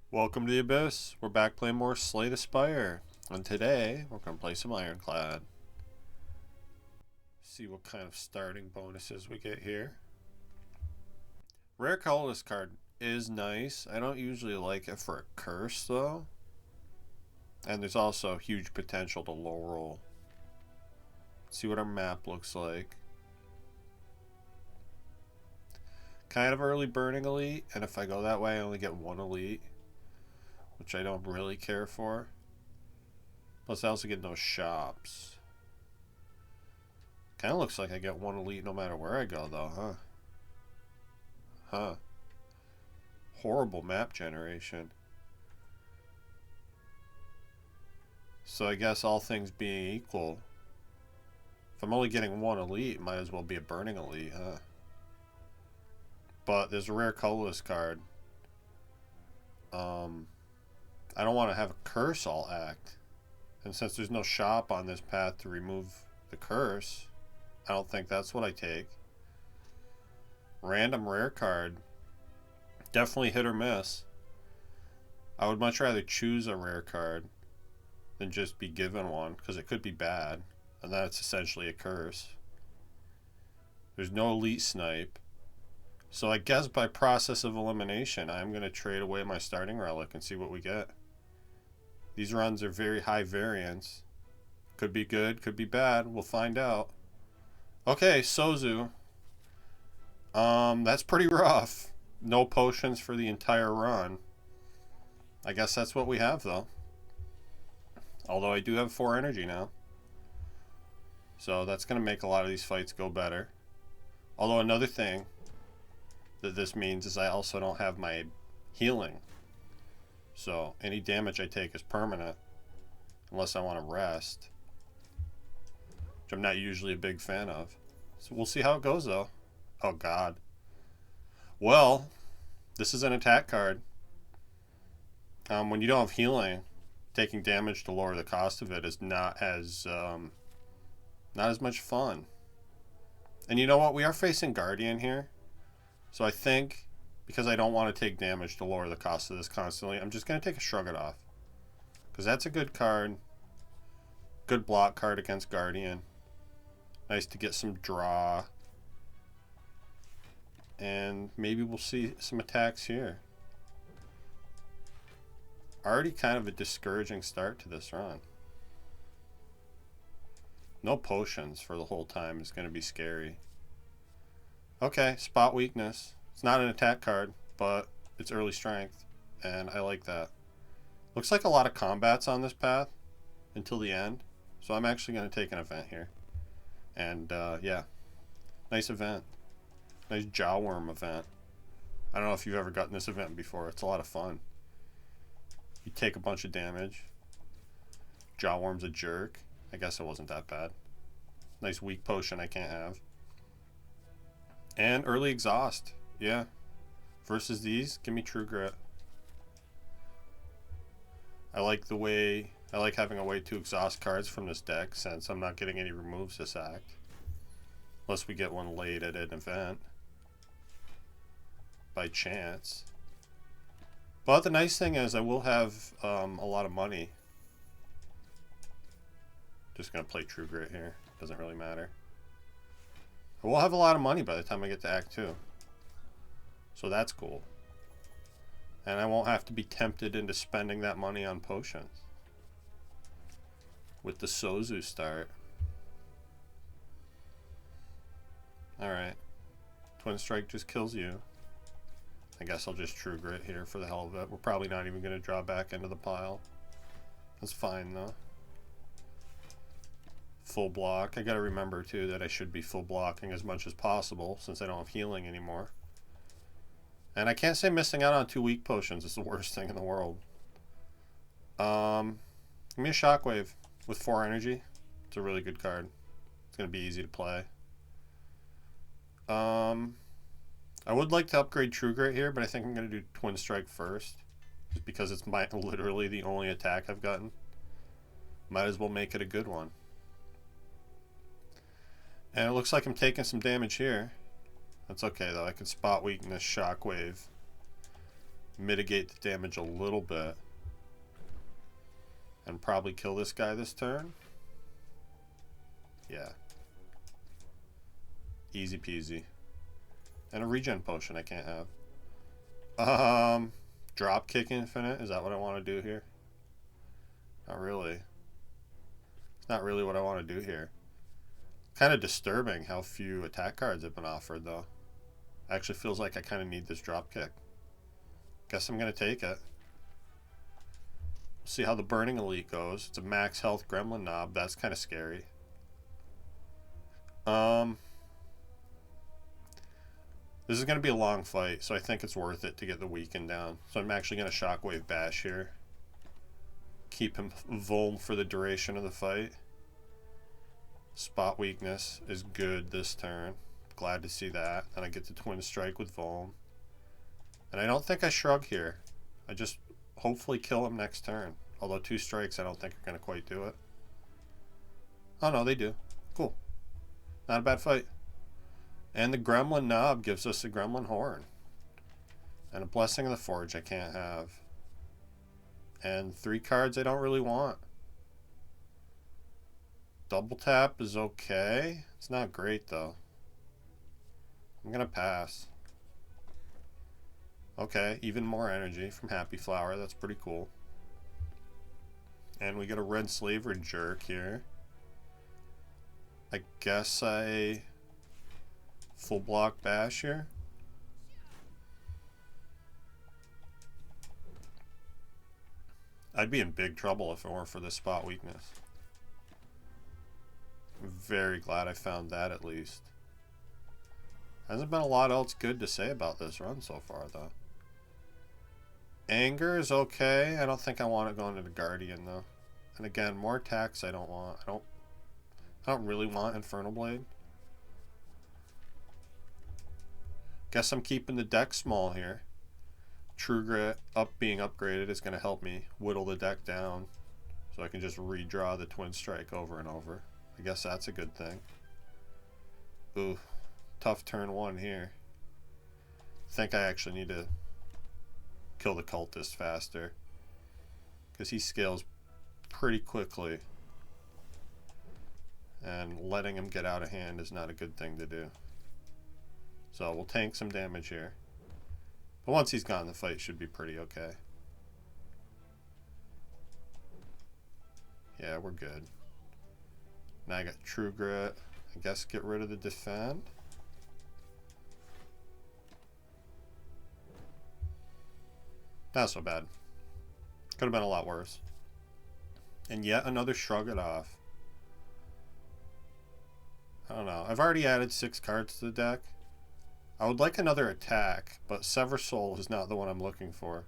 Welcome to the Abyss. We're back playing more Slay the Spire. And today, we're going to play some Ironclad. See what kind of starting bonuses we get here. Rare colorless card is nice. I don't usually like it for a curse, though. And there's also huge potential to low roll. See what our map looks like. Kind of early burning elite, and if I go that way, I only get one elite, which I don't really care for. Plus, I also get no shops. Kind of looks like I get one elite no matter where I go, though, huh? Huh. Horrible map generation. So I guess all things being equal, if I'm only getting one elite, it might as well be a burning elite, huh? But there's a rare colorless card. I don't want to have a curse all act. And since there's no shop on this path to remove the curse, I don't think that's what I take. Random rare card. Definitely hit or miss. I would much rather choose a rare card than just be given one, because it could be bad, and that's essentially a curse. There's no elite snipe. So I guess by process of elimination, I'm going to trade away my starting relic and see what we get. These runs are very high variance. Could be good, could be bad. We'll find out. Okay, Sozu. That's pretty rough. No potions for the entire run. I guess that's what we have, though. Although I do have 4 energy now. So that's going to make a lot of these fights go better. Although another thing that this means is I also don't have my healing. So any damage I take is permanent unless I want to rest, which I'm not usually a big fan of. So we'll see how it goes, though. Oh, God. Well, this is an attack card. When you don't have healing, taking damage to lower the cost of it is not as much fun. And you know what? We are facing Guardian here. So I think, because I don't want to take damage to lower the cost of this constantly, I'm just going to take a Shrug It Off. Because that's a good card. Good block card against Guardian. Nice to get some draw. And maybe we'll see some attacks here. Already kind of a discouraging start to this run. No potions for the whole time is going to be scary. Okay, spot weakness. It's not an attack card, but it's early strength, and I like that. Looks like a lot of combats on this path until the end, so I'm actually going to take an event here. And yeah, nice event. Nice Jawworm event. I don't know if you've ever gotten this event before. It's a lot of fun. You take a bunch of damage. Jawworm's a jerk. I guess it wasn't that bad. Nice weak potion I can't have. And early exhaust. Yeah. Versus these, give me True Grit. I like having a way to exhaust cards from this deck since I'm not getting any removes this act. Unless we get one late at an event. By chance. But the nice thing is I will have a lot of money. Just going to play True Grit here. Doesn't really matter. I will have a lot of money by the time I get to Act 2. So that's cool. And I won't have to be tempted into spending that money on potions. With the Sozu start. Alright. Twin Strike just kills you. I guess I'll just True Grit here for the hell of it. We're probably not even going to draw back into the pile. That's fine, though. Full block. I gotta remember, too, that I should be full blocking as much as possible since I don't have healing anymore. And I can't say missing out on 2 weak potions is the worst thing in the world. Give me a Shockwave with 4 energy. It's a really good card. It's going to be easy to play. I would like to upgrade True Grit here, but I think I'm going to do Twin Strike first. Just because it's literally the only attack I've gotten. Might as well make it a good one. And it looks like I'm taking some damage here. That's okay, though. I can spot weakness, Shockwave. mitigate the damage a little bit. And probably kill this guy this turn. Yeah. Easy peasy. And a regen potion I can't have. Drop kick infinite. Is that what I want to do here? Not really. It's not really what I want to do here. Kind of disturbing how few attack cards have been offered, though. Actually feels like I kind of need this drop kick. Guess I'm going to take it. See how the Burning Elite goes. It's a max health Gremlin Knob. That's kind of scary. This is going to be a long fight, so I think it's worth it to get the weaken down. So I'm actually going to Shockwave Bash here. Keep him vuln for the duration of the fight. Spot weakness is good this turn. Glad to see that. And I get to Twin Strike with vuln. And I don't think I shrug here. I just hopefully kill him next turn. Although 2 strikes I don't think are going to quite do it. Oh no, they do. Cool. Not a bad fight. And the Gremlin Knob gives us a Gremlin Horn. And a Blessing of the Forge I can't have. And 3 cards I don't really want. Double tap is okay. It's not great though. I'm going to pass. Okay, even more energy from Happy Flower. That's pretty cool. And we get a Red Slaver Jerk here. I guess I full block bash here. I'd be in big trouble if it weren't for this spot weakness. I'm very glad I found that at least. Hasn't been a lot else good to say about this run so far though. Anger is okay. I don't think I want it going to the Guardian though. And again, more attacks I don't want. I don't really want Infernal Blade. Guess I'm keeping the deck small here. True Grit being upgraded is going to help me whittle the deck down so I can just redraw the Twin Strike over and over. I guess that's a good thing. Ooh, tough turn 1 here. I think I actually need to kill the Cultist faster because he scales pretty quickly. And letting him get out of hand is not a good thing to do. So we'll tank some damage here. But once he's gone, the fight should be pretty okay. Yeah, we're good. Now I got True Grit. I guess get rid of the defend. Not so bad. Could have been a lot worse. And yet another Shrug It Off. I don't know. I've already added 6 cards to the deck. I would like another attack, but Sever Soul is not the one I'm looking for.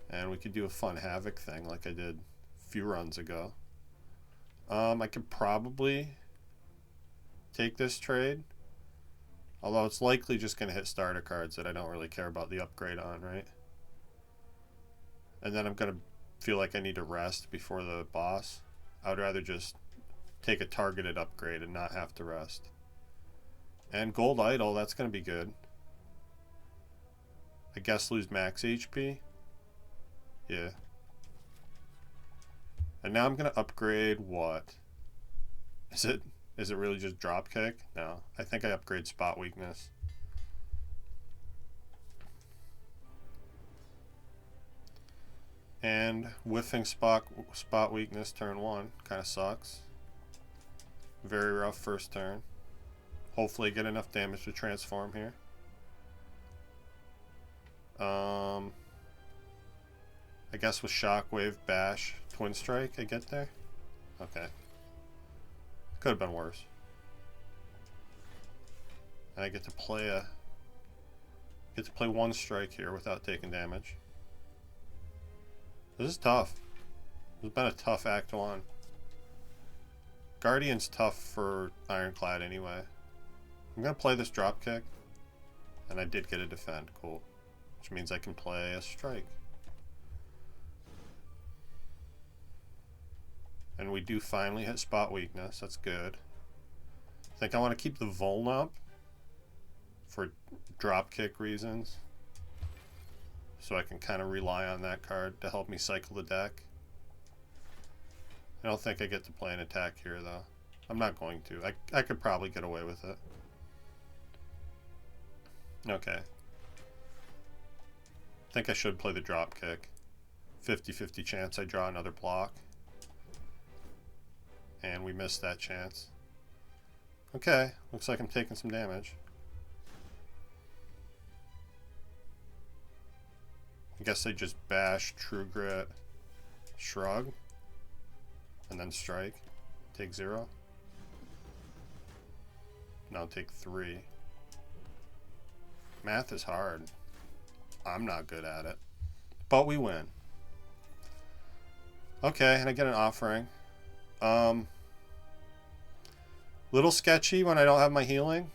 And we could do a fun Havoc thing like I did a few runs ago. I could probably take this trade. Although it's likely just going to hit starter cards that I don't really care about the upgrade on, right? And then I'm going to feel like I need to rest before the boss. I would rather just take a targeted upgrade and not have to rest. And Gold Idol, that's going to be good. I guess lose max HP. Yeah. And now I'm going to upgrade what? Is it really just drop kick? No. I think I upgrade spot weakness. And whiffing spot weakness turn 1 kind of sucks. Very rough first turn. Hopefully get enough damage to transform here. I guess with Shockwave, Bash, Twin Strike, I get there. Okay. Could have been worse. And I get to play 1 strike here without taking damage. This is tough. It's been a tough Act 1. Guardian's tough for Ironclad anyway. I'm going to play this drop kick. And I did get a defend. Cool. Which means I can play a strike. And we do finally hit spot weakness. That's good. I think I want to keep the Vuln up for drop kick reasons. so I can kind of rely on that card to help me cycle the deck. I don't think I get to play an attack here, though. I'm not going to. I could probably get away with it. Okay. I think I should play the drop kick. 50-50 chance I draw another block. And we missed that chance. Okay, looks like I'm taking some damage. I guess I just bash, True Grit, Shrug, and then strike. Take 0. Now take 3. Math is hard. I'm not good at it. But we win. Okay, and I get an offering. Little sketchy when I don't have my healing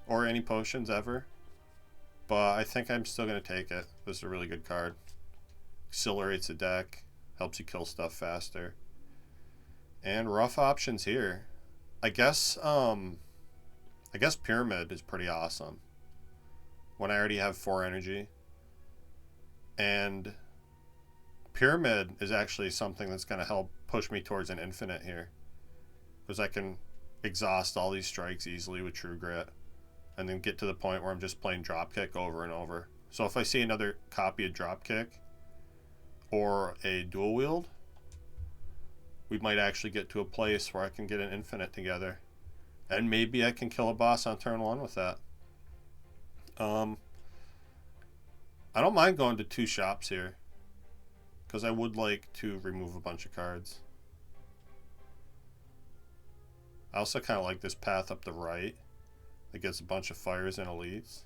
or any potions ever. But I think I'm still going to take it. This is a really good card. Accelerates the deck. Helps you kill stuff faster. And rough options here. I guess Pyramid is pretty awesome. When I already have 4 energy. And Pyramid is actually something that's going to help push me towards an infinite here. Because I can exhaust all these strikes easily with True Grit. And then get to the point where I'm just playing Dropkick over and over. So if I see another copy of Dropkick or a dual wield, we might actually get to a place where I can get an infinite together. And maybe I can kill a boss on turn 1 with that. I don't mind going to 2 shops here, because I would like to remove a bunch of cards. I also kind of like this path up the right that gets a bunch of fires and elites.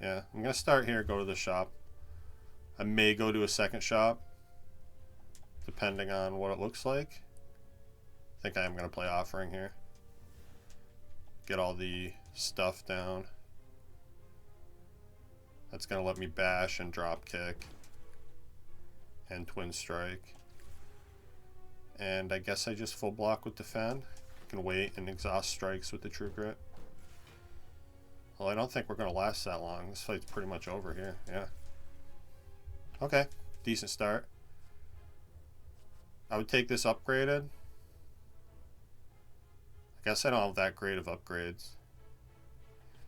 Yeah, I'm going to start here, go to the shop. I may go to a second shop, depending on what it looks like. I think I am going to play offering here. Get all the stuff down. That's going to let me bash and drop kick and twin strike. And I guess I just full block with defend. Can wait and exhaust strikes with the True Grit. Well, I don't think we're going to last that long. This fight's pretty much over here. Yeah. Okay. Decent start. I would take this upgraded. I guess I don't have that great of upgrades.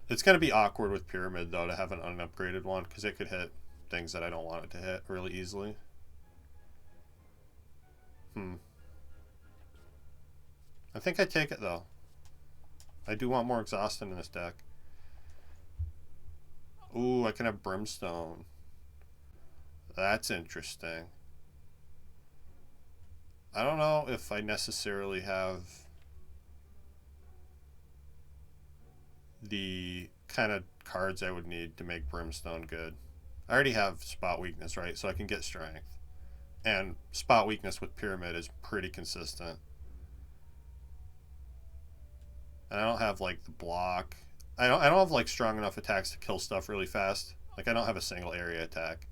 It's going to be awkward with Pyramid, though, to have an unupgraded one, because it could hit things that I don't want it to hit really easily. I think I take it, though. I do want more exhaustion in this deck. Ooh, I can have Brimstone. That's interesting. I don't know if I necessarily have the kind of cards I would need to make Brimstone good. I already have spot weakness, right? So I can get strength. And spot weakness with Pyramid is pretty consistent. And I don't have like the block. I don't have like strong enough attacks to kill stuff really fast. Like I don't have a single area attack.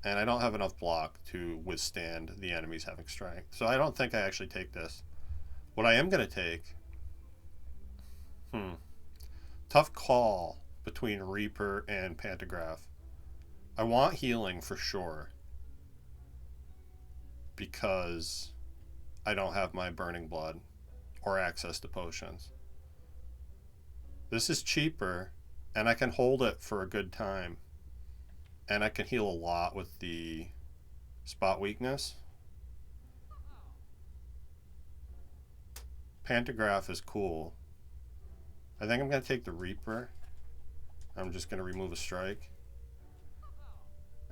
And I don't have enough block to withstand the enemies having strength. So I don't think I actually take this. What I am going to take... Tough call between Reaper and Pantograph. I want healing for sure. Because I don't have my Burning Blood or access to potions. This is cheaper, and I can hold it for a good time. And I can heal a lot with the spot weakness. Pantograph is cool. I think I'm going to take the Reaper. I'm just going to remove a strike.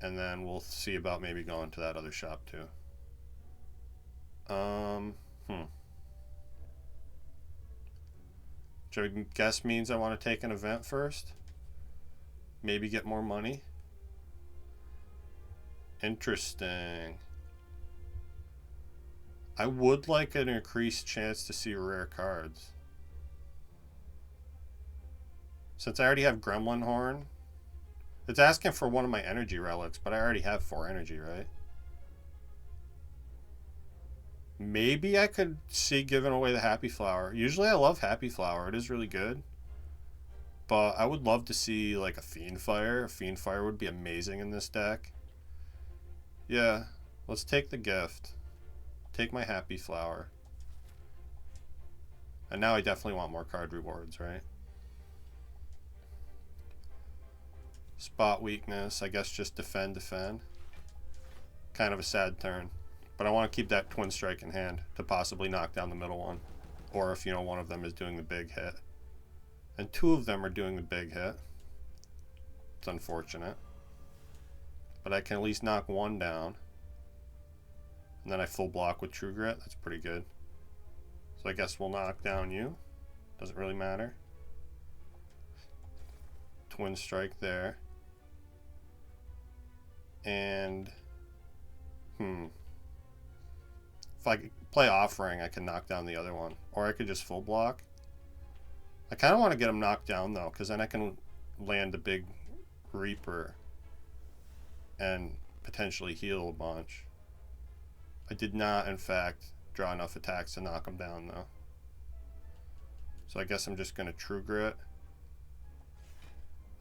And then we'll see about maybe going to that other shop too. Which I guess means I want to take an event first. Maybe get more money. Interesting. I would like an increased chance to see rare cards. Since I already have Gremlin Horn, it's asking for one of my energy relics, but I already have 4 energy, right? Maybe I could see giving away the Happy Flower. Usually I love Happy Flower. It is really good. But I would love to see like a Fiend Fire. A Fiend Fire would be amazing in this deck. Yeah, let's take the gift. Take my Happy Flower. And now I definitely want more card rewards, right? Spot weakness. I guess just defend, defend. Kind of a sad turn. But I want to keep that Twin Strike in hand to possibly knock down the middle one. Or if, you know, one of them is doing the big hit. And two of them are doing the big hit. It's unfortunate. But I can at least knock one down. And then I full block with True Grit. That's pretty good. So I guess we'll knock down you. Doesn't really matter. Twin Strike there. And if I play Offering, I can knock down the other one. Or I could just full block. I kind of want to get him knocked down though, because then I can land a big Reaper and potentially heal a bunch. I did not, in fact, draw enough attacks to knock him down though. So I guess I'm just going to True Grit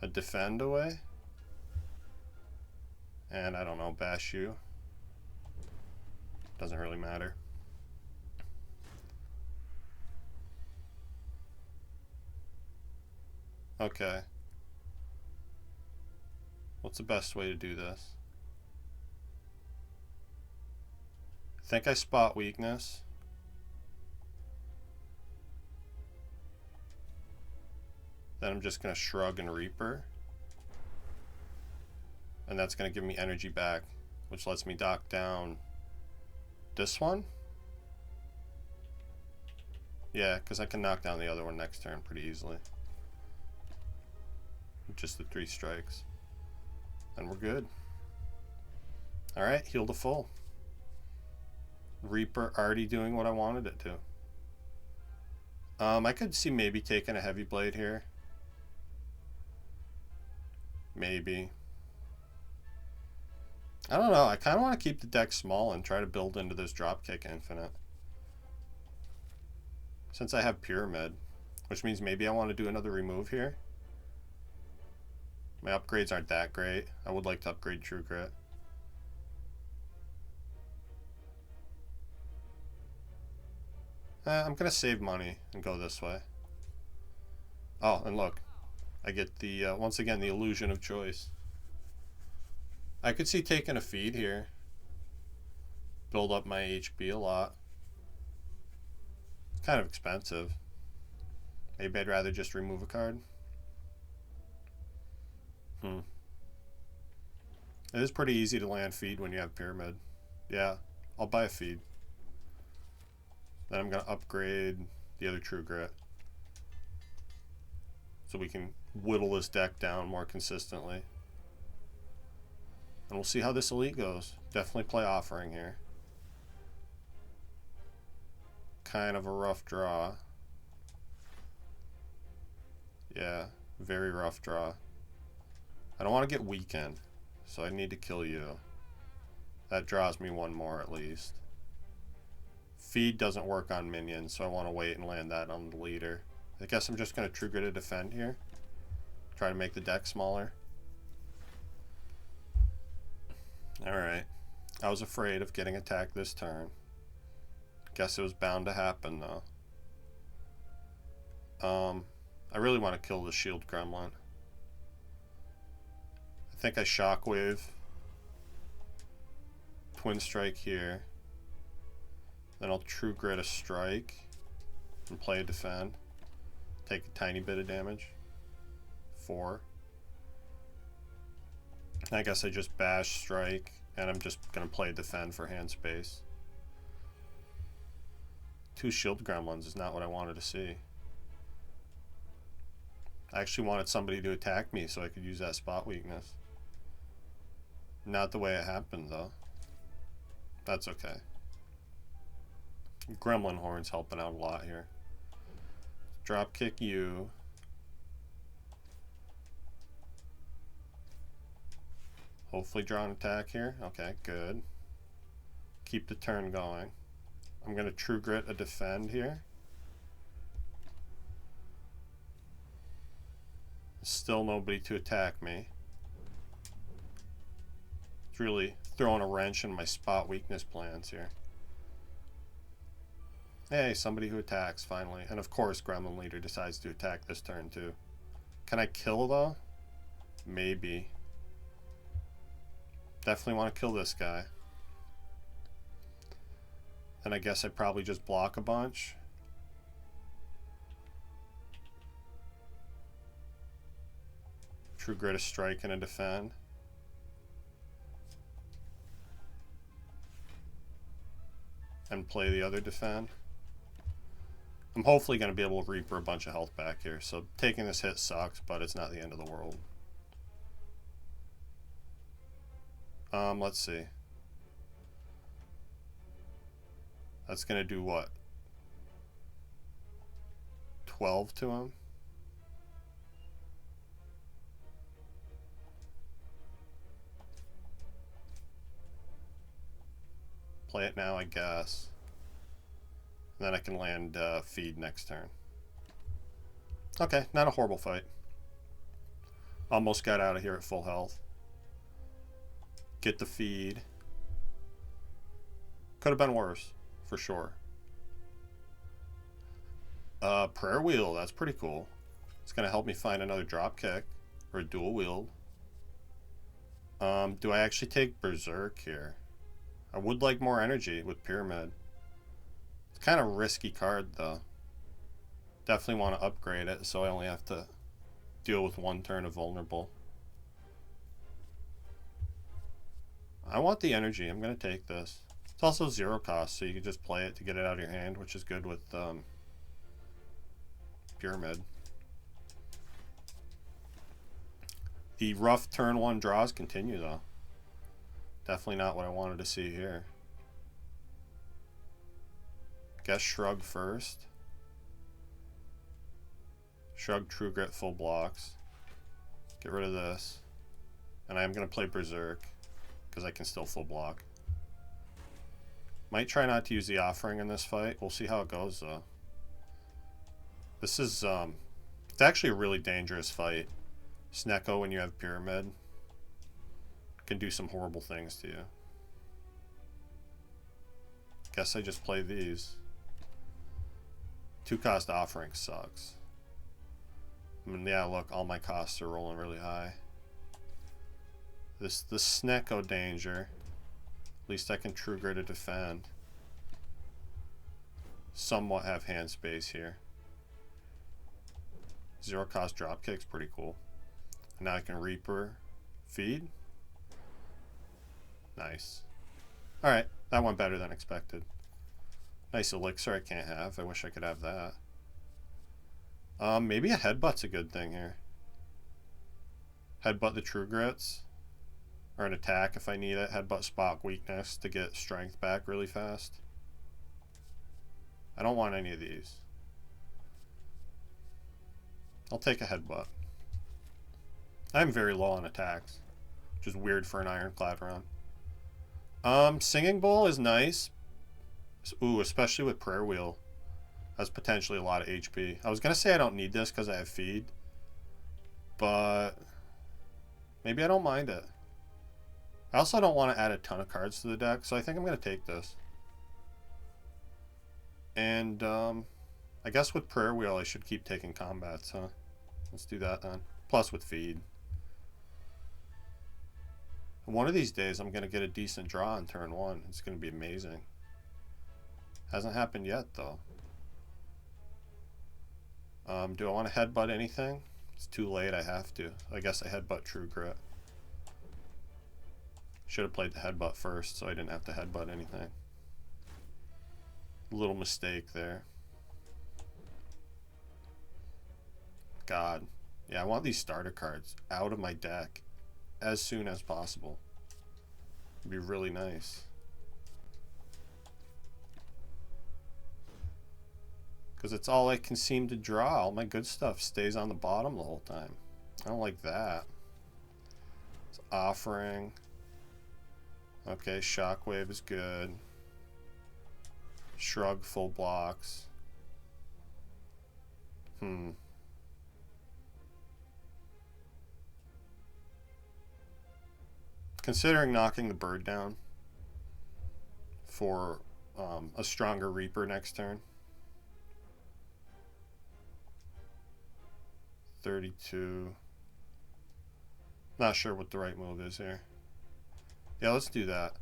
a defend away. And I don't know, bash you. Doesn't really matter. Okay. What's the best way to do this? I think I spot weakness. Then I'm just going to Shrug and Reaper. And that's going to give me energy back, which lets me dock down this one. Yeah, because I can knock down the other one next turn pretty easily. Just the 3 strikes. And we're good. Alright, heal to full. Reaper already doing what I wanted it to. I could see maybe taking a Heavy Blade here. Maybe. I don't know. I kind of want to keep the deck small and try to build into this Dropkick Infinite. Since I have Pyramid. Which means maybe I want to do another remove here. My upgrades aren't that great. I would like to upgrade True Grit. I'm going to save money and go this way. Oh, and look. I get the, once again, the illusion of choice. I could see taking a feed here. Build up my HP a lot. It's kind of expensive. Maybe I'd rather just remove a card. It is pretty easy to land feed when you have Pyramid. Yeah, I'll buy a feed. Then I'm going to upgrade the other True Grit. So we can whittle this deck down more consistently. And we'll see how this Elite goes. Definitely play Offering here. Kind of a rough draw. Yeah, very rough draw. I don't want to get weakened, so I need to kill you. That draws me one more at least. Feed doesn't work on minions, so I want to wait and land that on the leader. I guess I'm just going to True Grit a defend here. Try to make the deck smaller. Alright. I was afraid of getting attacked this turn. Guess it was bound to happen though. I really want to kill the Shield Gremlin. I think I Shockwave. Twin Strike here. Then I'll True Grit a strike. And play a defend. Take a tiny bit of damage. 4. I guess I just bash strike. And I'm just going to play defend for hand space. 2 Shield Gremlins is not what I wanted to see. I actually wanted somebody to attack me so I could use that spot weakness. Not the way it happened though. That's okay. Gremlin Horn's helping out a lot here. Dropkick you. Hopefully draw an attack here. Okay, good. Keep the turn going. I'm going to True Grit a defend here. Still nobody to attack me. It's really throwing a wrench in my spot weakness plans here. Hey, somebody who attacks, finally. And of course, Gremlin Leader decides to attack this turn, too. Can I kill, though? Maybe. Definitely want to kill this guy. Then I guess I probably just block a bunch. True Grit a strike and a defend. And play the other defend. I'm hopefully going to be able to Reaper a bunch of health back here. So taking this hit sucks, but it's not the end of the world. Let's see. That's going to do what? 12 to him? Play it now, I guess. And then I can land feed next turn. Okay, not a horrible fight. Almost got out of here at full health. Get the feed. Could have been worse, for sure. Prayer Wheel, that's pretty cool. It's going to help me find another drop kick or a dual wield. Do I actually take Berserk here? I would like more energy with Pyramid. It's kind of a risky card, though. Definitely want to upgrade it, so I only have to deal with one turn of vulnerable. I want the energy. I'm going to take this. It's also 0 cost, so you can just play it to get it out of your hand, which is good with Pyramid. The rough turn 1 draws continue, though. Definitely not what I wanted to see here. Guess Shrug first. Shrug, True Grit, full blocks. Get rid of this. And I am going to play Berserk, because I can still full block. Might try not to use the offering in this fight. We'll see how it goes, though. This is, it's actually a really dangerous fight. Snecko, when you have Pyramid, can do some horrible things to you. Guess I just play these. 2-cost offering sucks. I mean, yeah, look, all my costs are rolling really high. The Snecko danger. At least I can True Grit to defend. Somewhat have hand space here. 0 cost dropkick's pretty cool. And now I can Reaper feed. Nice. Alright, that went better than expected. Nice elixir I can't have. I wish I could have that. Maybe a headbutt's a good thing here. Headbutt the True Grits. Or an attack if I need it. Headbutt spot weakness to get strength back really fast. I don't want any of these. I'll take a headbutt. I'm very low on attacks, which is weird for an Ironclad run. Singing Bowl is nice. Ooh, especially with Prayer Wheel. That's potentially a lot of HP. I was going to say I don't need this because I have feed. But maybe I don't mind it. I also don't want to add a ton of cards to the deck, so I think I'm going to take this. And I guess with Prayer Wheel I should keep taking combats, huh? Let's do that then. Plus with feed. One of these days I'm going to get a decent draw on turn 1. It's going to be amazing. Hasn't happened yet, though. Do I want to headbutt anything? It's too late, I have to. I guess I headbutt True Grit. Should have played the headbutt first, so I didn't have to headbutt anything. Little mistake there. God. Yeah, I want these starter cards out of my deck as soon as possible. It'd be really nice. Because it's all I can seem to draw. All my good stuff stays on the bottom the whole time. I don't like that. It's offering. Okay, Shockwave is good. Shrug, full blocks. considering knocking the bird down for a stronger Reaper next turn. 32. Not sure what the right move is here. Yeah, let's do that.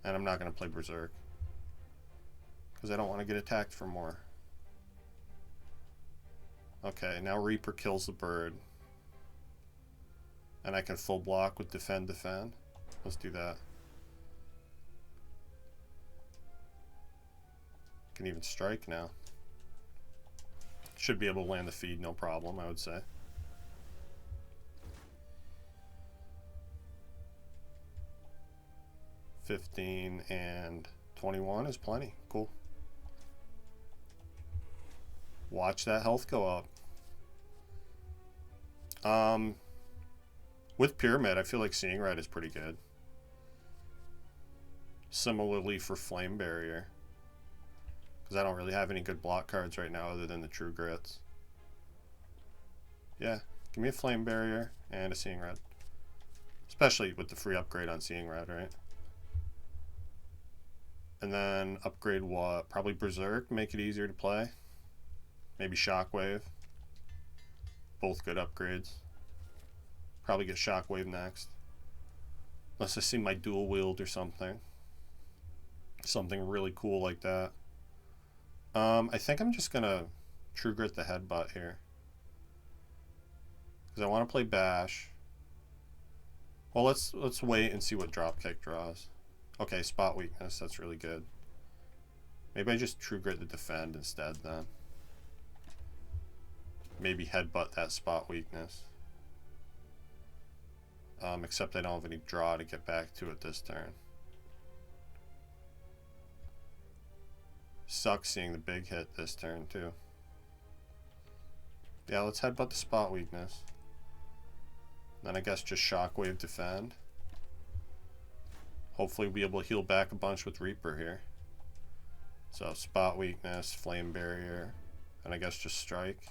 And I'm not going to play Berserk, because I don't want to get attacked for more. Okay, now Reaper kills the bird. And I can full block with defend, defend. Let's do that. Can even strike now. Should be able to land the feed, no problem, I would say. $15 and 21 is plenty. Cool. Watch that health go up. With Pyramid, I feel like Seeing Red is pretty good. Similarly for Flame Barrier, because I don't really have any good block cards right now other than the True Grits. Yeah, give me a Flame Barrier and a Seeing Red. Especially with the free upgrade on Seeing Red, right? And then upgrade what? Probably Berserk, make it easier to play. Maybe Shockwave. Both good upgrades. Probably get Shockwave next. Unless I see my dual wield or something. Something really cool like that. I think I'm just gonna True Grit the Headbutt here, because I want to play Bash. Well, let's wait and see what Dropkick draws. Okay, Spot Weakness, that's really good. Maybe I just True Grit the Defend instead then. Maybe Headbutt that Spot Weakness. Except I don't have any draw to get back to it this turn. Sucks seeing the big hit this turn too. Yeah, let's Headbutt the Spot Weakness. Then I guess just Shockwave defend. Hopefully we'll be able to heal back a bunch with Reaper here. So Spot Weakness, Flame Barrier, and I guess just strike.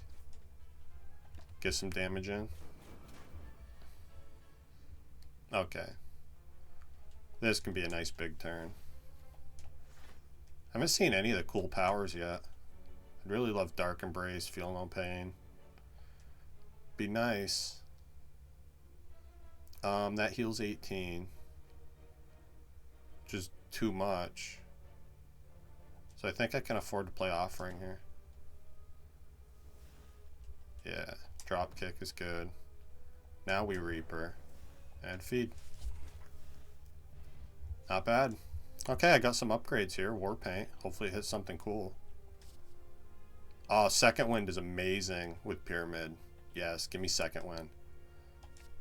Get some damage in. Okay. This can be a nice big turn. I haven't seen any of the cool powers yet. I'd really love Dark Embrace, Feel No Pain. Be nice. That heals 18. Which is too much. So I think I can afford to play Offering here. Yeah, Dropkick is good. Now we Reaper. And feed. Not bad. Okay, I got some upgrades here. War Paint. Hopefully it hits something cool. Oh, Second Wind is amazing with Pyramid. Yes, give me Second Wind.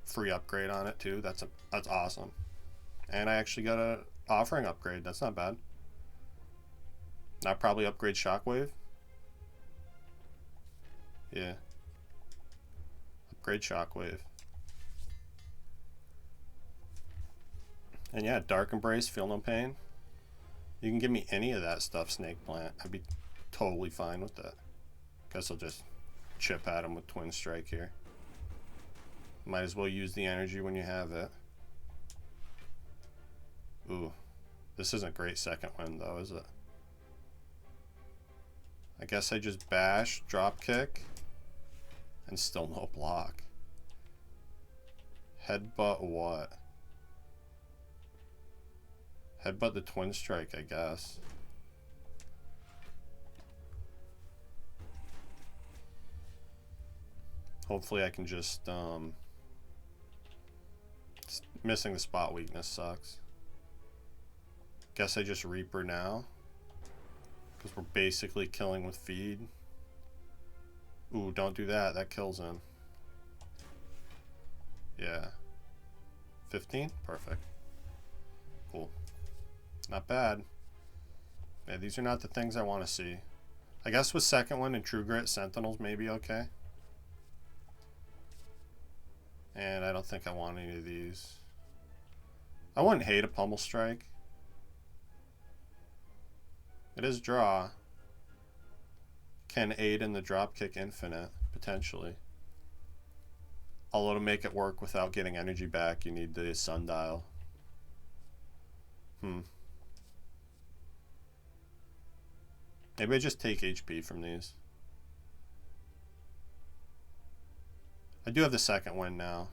Free upgrade on it too. That's awesome. And I actually got a Offering upgrade. That's not bad. I'll probably upgrade Shockwave. Yeah. Upgrade Shockwave. And yeah, Dark Embrace, Feel No Pain. You can give me any of that stuff, Snake Plant. I'd be totally fine with that. Guess I'll just chip at him with Twin Strike here. Might as well use the energy when you have it. Ooh. This isn't great Second Wind though, is it? I guess I just bash, drop kick, and still no block. Headbutt what? Headbutt the Twin Strike, I guess. Hopefully I can just, missing the Spot Weakness sucks. Guess I just Reaper now, because we're basically killing with feed. Ooh, don't do that. That kills him. Yeah. 15? Perfect. Cool. Not bad. Yeah, these are not the things I want to see. I guess with Second One and True Grit, Sentinels may be okay. And I don't think I want any of these. I wouldn't hate a Pummel Strike. It is draw. Can aid in the Dropkick Infinite, potentially. Although to make it work without getting energy back, you need the sundial. Maybe I just take HP from these. I do have the second wind now.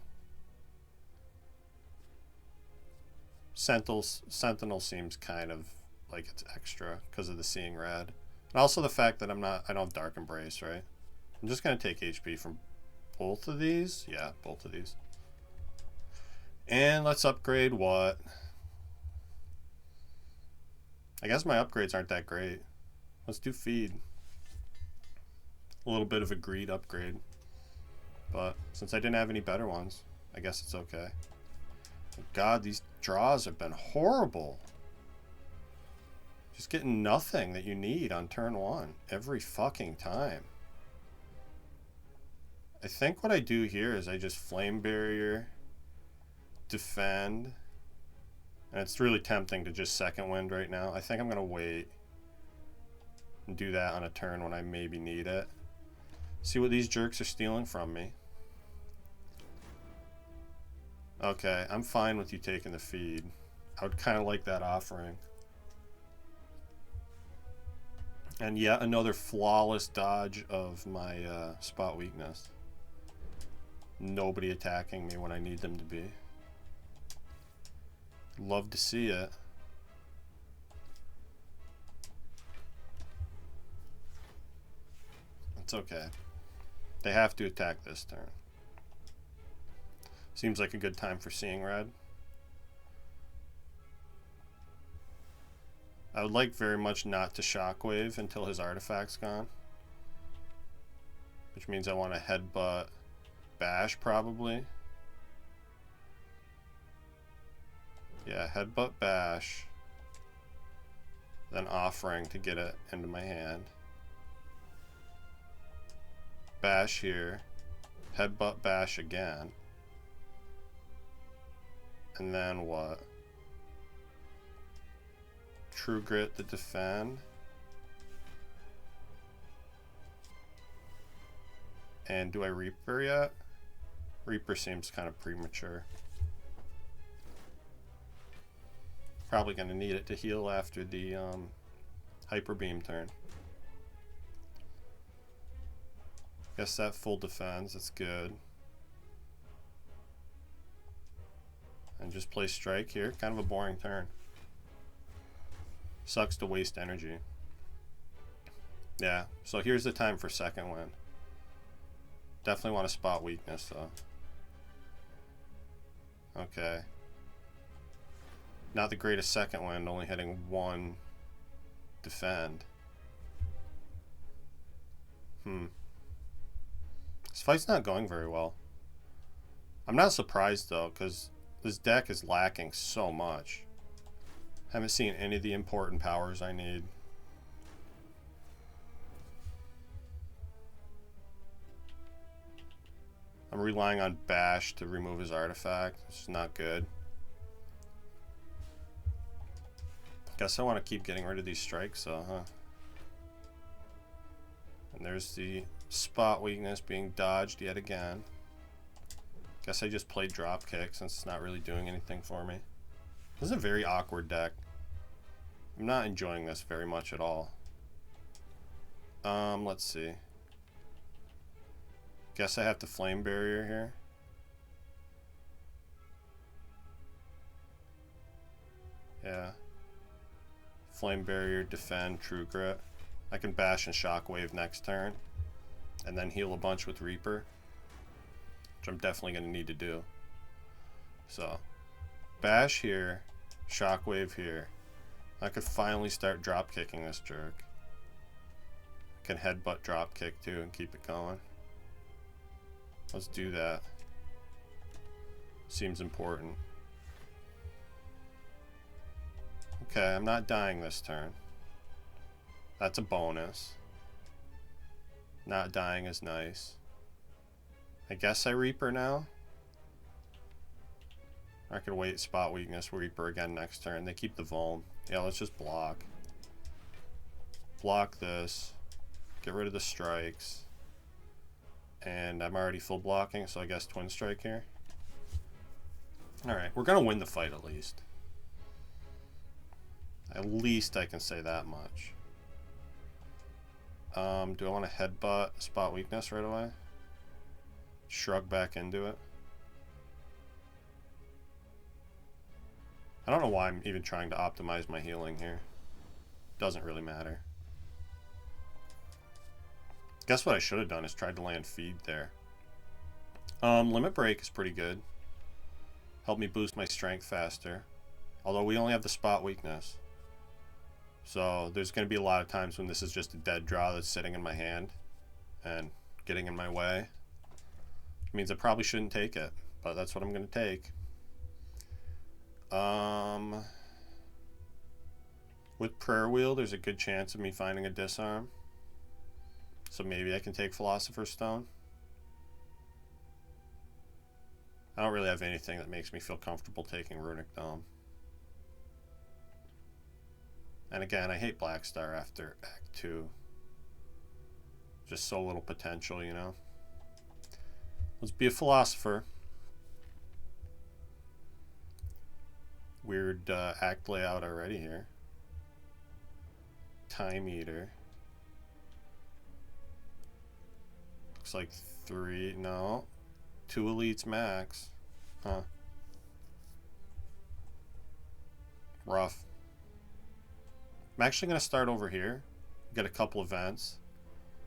Sentinel seems kind of like it's extra because of the seeing red. And also the fact that I don't have Dark Embrace, right? I'm just going to take HP from both of these. Yeah, both of these. And let's upgrade what? I guess my upgrades aren't that great. Let's do feed. A little bit of a greed upgrade. But since I didn't have any better ones, I guess it's okay. God, these draws have been horrible. Just getting nothing that you need on turn one every fucking time. I think what I do here is I just Flame Barrier, defend, and it's really tempting to just second wind right now. I think I'm going to wait and do that on a turn when I maybe need it. See what these jerks are stealing from me. Okay, I'm fine with you taking the feed. I would kind of like that offering. And yet another flawless dodge of my spot weakness. Nobody attacking me when I need them to be. Love to see it. It's okay. They have to attack this turn. Seems like a good time for seeing red. I would like very much not to shockwave until his artifact's gone. Which means I want to headbutt bash probably. Yeah, headbutt bash. Then offering to get it into my hand. Bash here. Headbutt bash again. And then what? True Grit to defend. And do I Reaper yet? Reaper seems kind of premature. Probably going to need it to heal after the Hyper Beam turn. Guess that full defends, that's good. And just play strike here. Kind of a boring turn. Sucks to waste energy. Yeah, so here's the time for second wind. Definitely want to spot weakness though. Okay. Not the greatest second wind, only hitting one defend. This fight's not going very well. I'm not surprised though, because this deck is lacking so much. Haven't seen any of the important powers I need. I'm relying on Bash to remove his artifact. It's not good. Guess I want to keep getting rid of these strikes though, huh? And there's the spot weakness being dodged yet again. Guess I just played Dropkick since it's not really doing anything for me. This is a very awkward deck. I'm not enjoying this very much at all. Let's see. Guess I have to Flame Barrier here. Yeah. Flame Barrier, defend, True Grit. I can Bash and Shockwave next turn. And then heal a bunch with Reaper. Which I'm definitely going to need to do. So, Bash here, Shockwave here. I could finally start drop kicking this jerk. I can headbutt drop kick too and keep it going. Let's do that. Seems important. Okay, I'm not dying this turn. That's a bonus. Not dying is nice. I guess I Reaper now. I could wait, spot weakness, Reaper again next turn. They keep the Vuln. Yeah, let's just block. Block this. Get rid of the strikes. And I'm already full blocking, so I guess Twin Strike here. Alright, we're going to win the fight at least. At least I can say that much. Do I want to headbutt spot weakness right away? Shrug back into it? I don't know why I'm even trying to optimize my healing here. Doesn't really matter. Guess what I should have done is tried to land feed there. Limit break is pretty good. Help me boost my strength faster. Although we only have the spot weakness. So there's going to be a lot of times when this is just a dead draw that's sitting in my hand and getting in my way. It means I probably shouldn't take it, but that's what I'm going to take. With Prayer Wheel, there's a good chance of me finding a disarm. So maybe I can take Philosopher's Stone. I don't really have anything that makes me feel comfortable taking Runic Dome. And again, I hate Black Star after Act 2. Just so little potential, you know. Let's be a Philosopher. Weird act layout already here. Time Eater. Looks like 3, no. 2 elites max. Huh. Rough. I'm actually going to start over here. Get a couple events.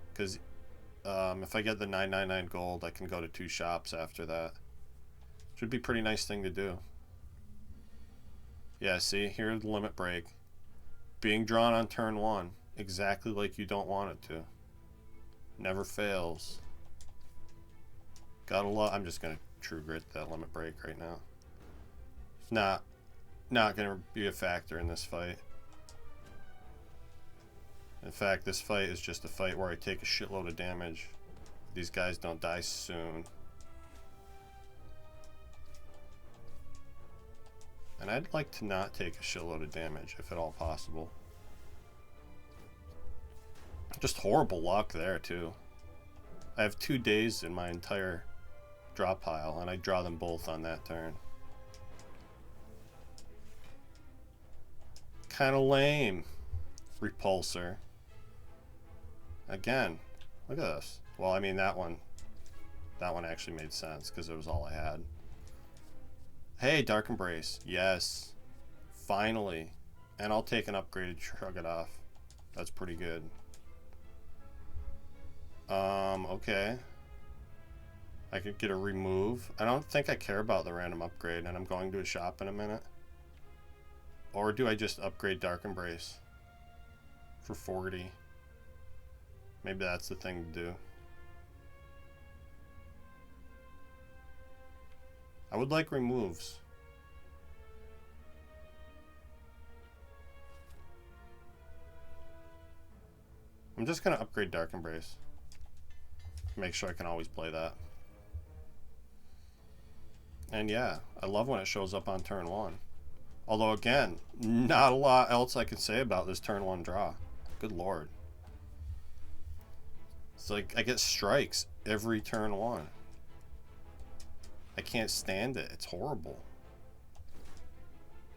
Because if I get the 999 gold, I can go to 2 shops after that. Should be a pretty nice thing to do. Yeah, see? Here's the limit break. Being drawn on turn 1. Exactly like you don't want it to. Never fails. Gotta love... I'm just going to true grit that limit break right now. It's not going to be a factor in this fight. In fact, this fight is just a fight where I take a shitload of damage. These guys don't die soon. And I'd like to not take a shitload of damage, if at all possible. Just horrible luck there, too. I have 2 days in my entire draw pile, and I draw them both on that turn. Kinda lame. Repulsor. Again, look at this. Well, I mean, that one actually made sense, because it was all I had. Hey, Dark Embrace. Yes. Finally. And I'll take an upgraded Shrug It Off. That's pretty good. Okay. I could get a remove. I don't think I care about the random upgrade, and I'm going to a shop in a minute. Or do I just upgrade Dark Embrace for 40? Maybe that's the thing to do. I would like removes. I'm just going to upgrade Dark Embrace. Make sure I can always play that. And yeah, I love when it shows up on turn 1. Although again, not a lot else I can say about this turn 1 draw. Good lord. It's like I get strikes every turn 1. I can't stand it. It's horrible.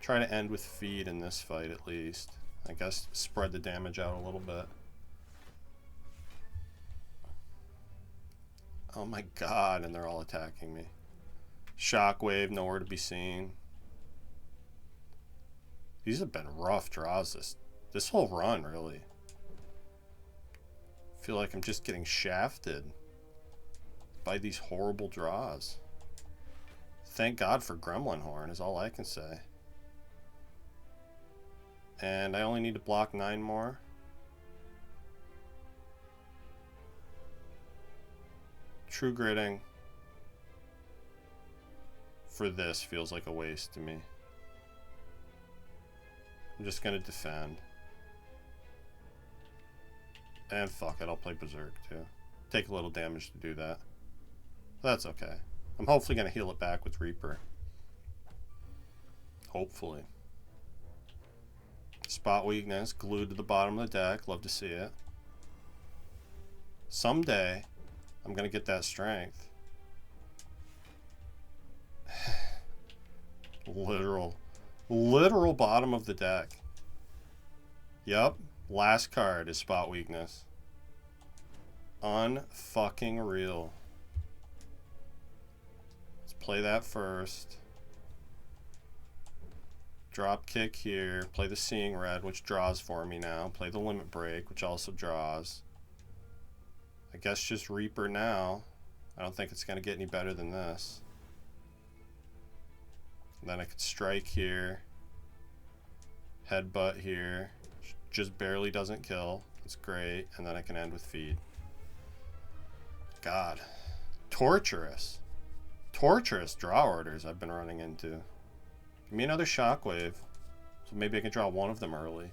Try to end with feed in this fight at least. I guess spread the damage out a little bit. Oh my god, and they're all attacking me. Shockwave, nowhere to be seen. These have been rough draws this whole run, really. I feel like I'm just getting shafted by these horrible draws. Thank God for Gremlin Horn is all I can say. And I only need to block 9 more. True Gritting for this feels like a waste to me. I'm just going to defend. And fuck it, I'll play Berserk too. Take a little damage to do that. That's okay. I'm hopefully going to heal it back with Reaper. Hopefully. Spot weakness, glued to the bottom of the deck. Love to see it. Someday, I'm going to get that strength. Literal bottom of the deck. Yep. Last card is spot weakness. Unfucking real. Let's play that first. Drop kick here. Play the Seeing Red, which draws for me now. Play the Limit Break, which also draws. I guess just Reaper now. I don't think it's going to get any better than this. And then I could strike here. Headbutt here. Just barely doesn't kill. It's great. And then I can end with Feed. God. Torturous. Torturous draw orders I've been running into. Give me another Shockwave. So maybe I can draw one of them early.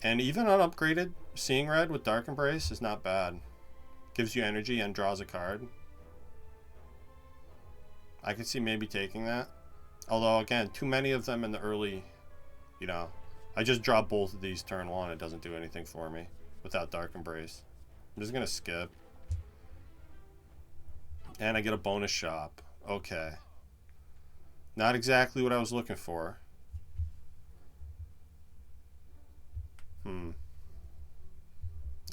And even unupgraded, Seeing Red with Dark Embrace is not bad. Gives you energy and draws a card. I could see maybe taking that. Although, again, too many of them in the early, you know. I just draw both of these turn one. It doesn't do anything for me without Dark Embrace. I'm just going to skip. And I get a bonus shop. Okay. Not exactly what I was looking for.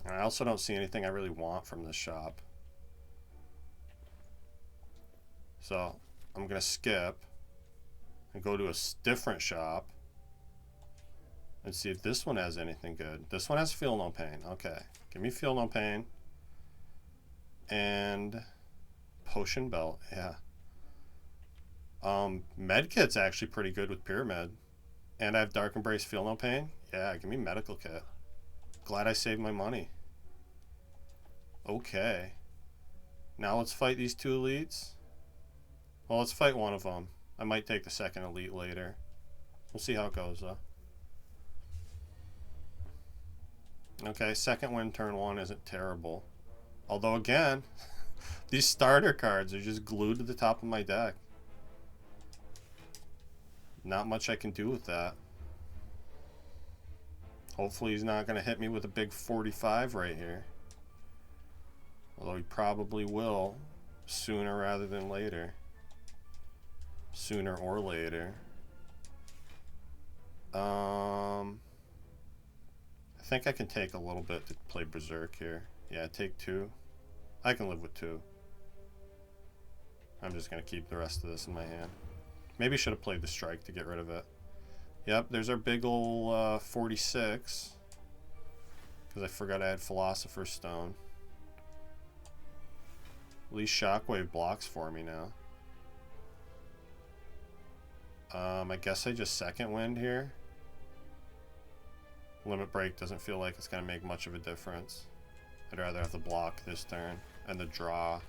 I also don't see anything I really want from this shop. So I'm going to skip and go to a different shop and see if this one has anything good. This one has Feel No Pain. Okay. Give me Feel No Pain. And Potion Belt. Yeah. Medkit's actually pretty good with Pyramid. And I have Dark Embrace, Feel No Pain. Yeah, give me Medical Kit. Glad I saved my money. Okay. Now let's fight these two elites. Well, let's fight one of them. I might take the second elite later. We'll see how it goes, though. Okay, second win turn one isn't terrible. Although, again, these starter cards are just glued to the top of my deck. Not much I can do with that. Hopefully he's not going to hit me with a big 45 right here. Although he probably will sooner rather than later. Sooner or later. I think I can take a little bit to play Berserk here. Yeah, take 2. I can live with 2. I'm just going to keep the rest of this in my hand. Maybe I should have played the Strike to get rid of it. Yep, there's our big ol' 46. Because I forgot I had Philosopher's Stone. At least Shockwave blocks for me now. I guess I just second wind here. Limit Break doesn't feel like it's going to make much of a difference. I'd rather have the block this turn and the draw.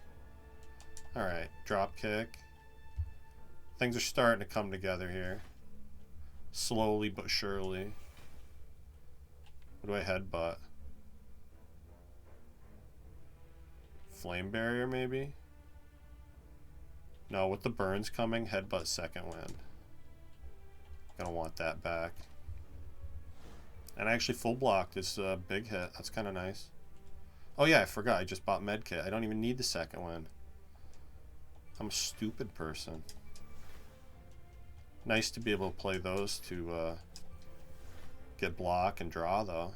Alright, drop kick. Things are starting to come together here. Slowly but surely. What do I headbutt? Flame Barrier maybe? No, with the burns coming, headbutt second wind. Gonna want that back. And I actually full blocked this big hit. That's kind of nice. Oh yeah, I forgot. I just bought Medkit. I don't even need the second wind. I'm a stupid person. Nice to be able to play those to get block and draw, though.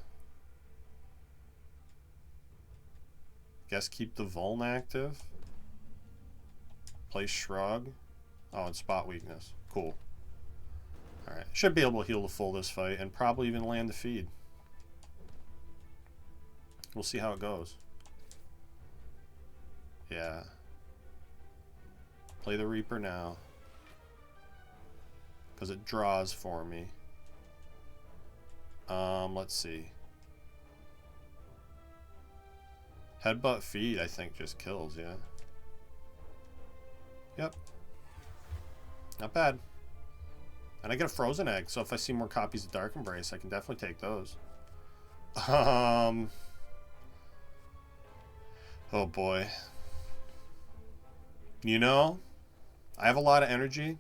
Guess keep the Vuln active. Play Shrug. Oh, and Spot Weakness. Cool. Alright. Should be able to heal the full this fight and probably even land the feed. We'll see how it goes. Yeah. Play the Reaper now. Because it draws for me. Let's see. Headbutt feed, I think, just kills, yeah. Yep. Not bad. And I get a frozen egg, so if I see more copies of Dark Embrace, I can definitely take those. Oh boy. You know, I have a lot of energy,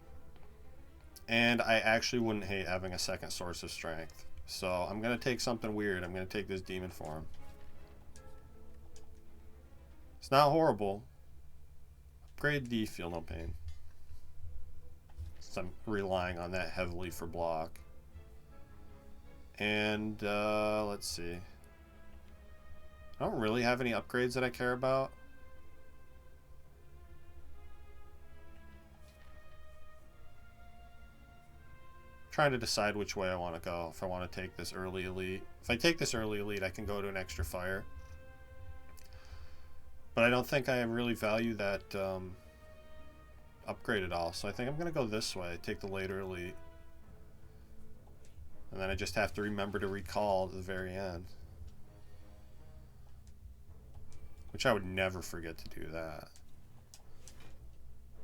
and I actually wouldn't hate having a second source of strength. So I'm going to take something weird. I'm going to take this Demon Form. It's not horrible. Upgrade the Feel No Pain. So I'm relying on that heavily for block. And let's see. I don't really have any upgrades that I care about. Trying to decide which way I want to go. If I want to take this early elite. If I take this early elite, I can go to an extra fire. But I don't think I really value that upgrade at all. So I think I'm going to go this way. Take the later elite. And then I just have to remember to recall at the very end. Which I would never forget to do that.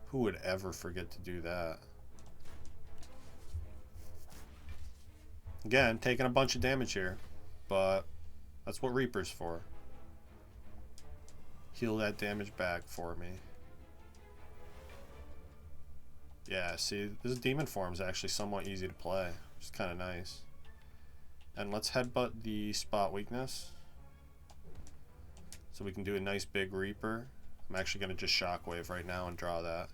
Who would ever forget to do that? Again, taking a bunch of damage here, but that's what Reaper's for. Heal that damage back for me. Yeah, see, this demon form is actually somewhat easy to play, which is kind of nice. And let's headbutt the spot weakness. So we can do a nice big Reaper. I'm actually going to just Shockwave right now and draw that.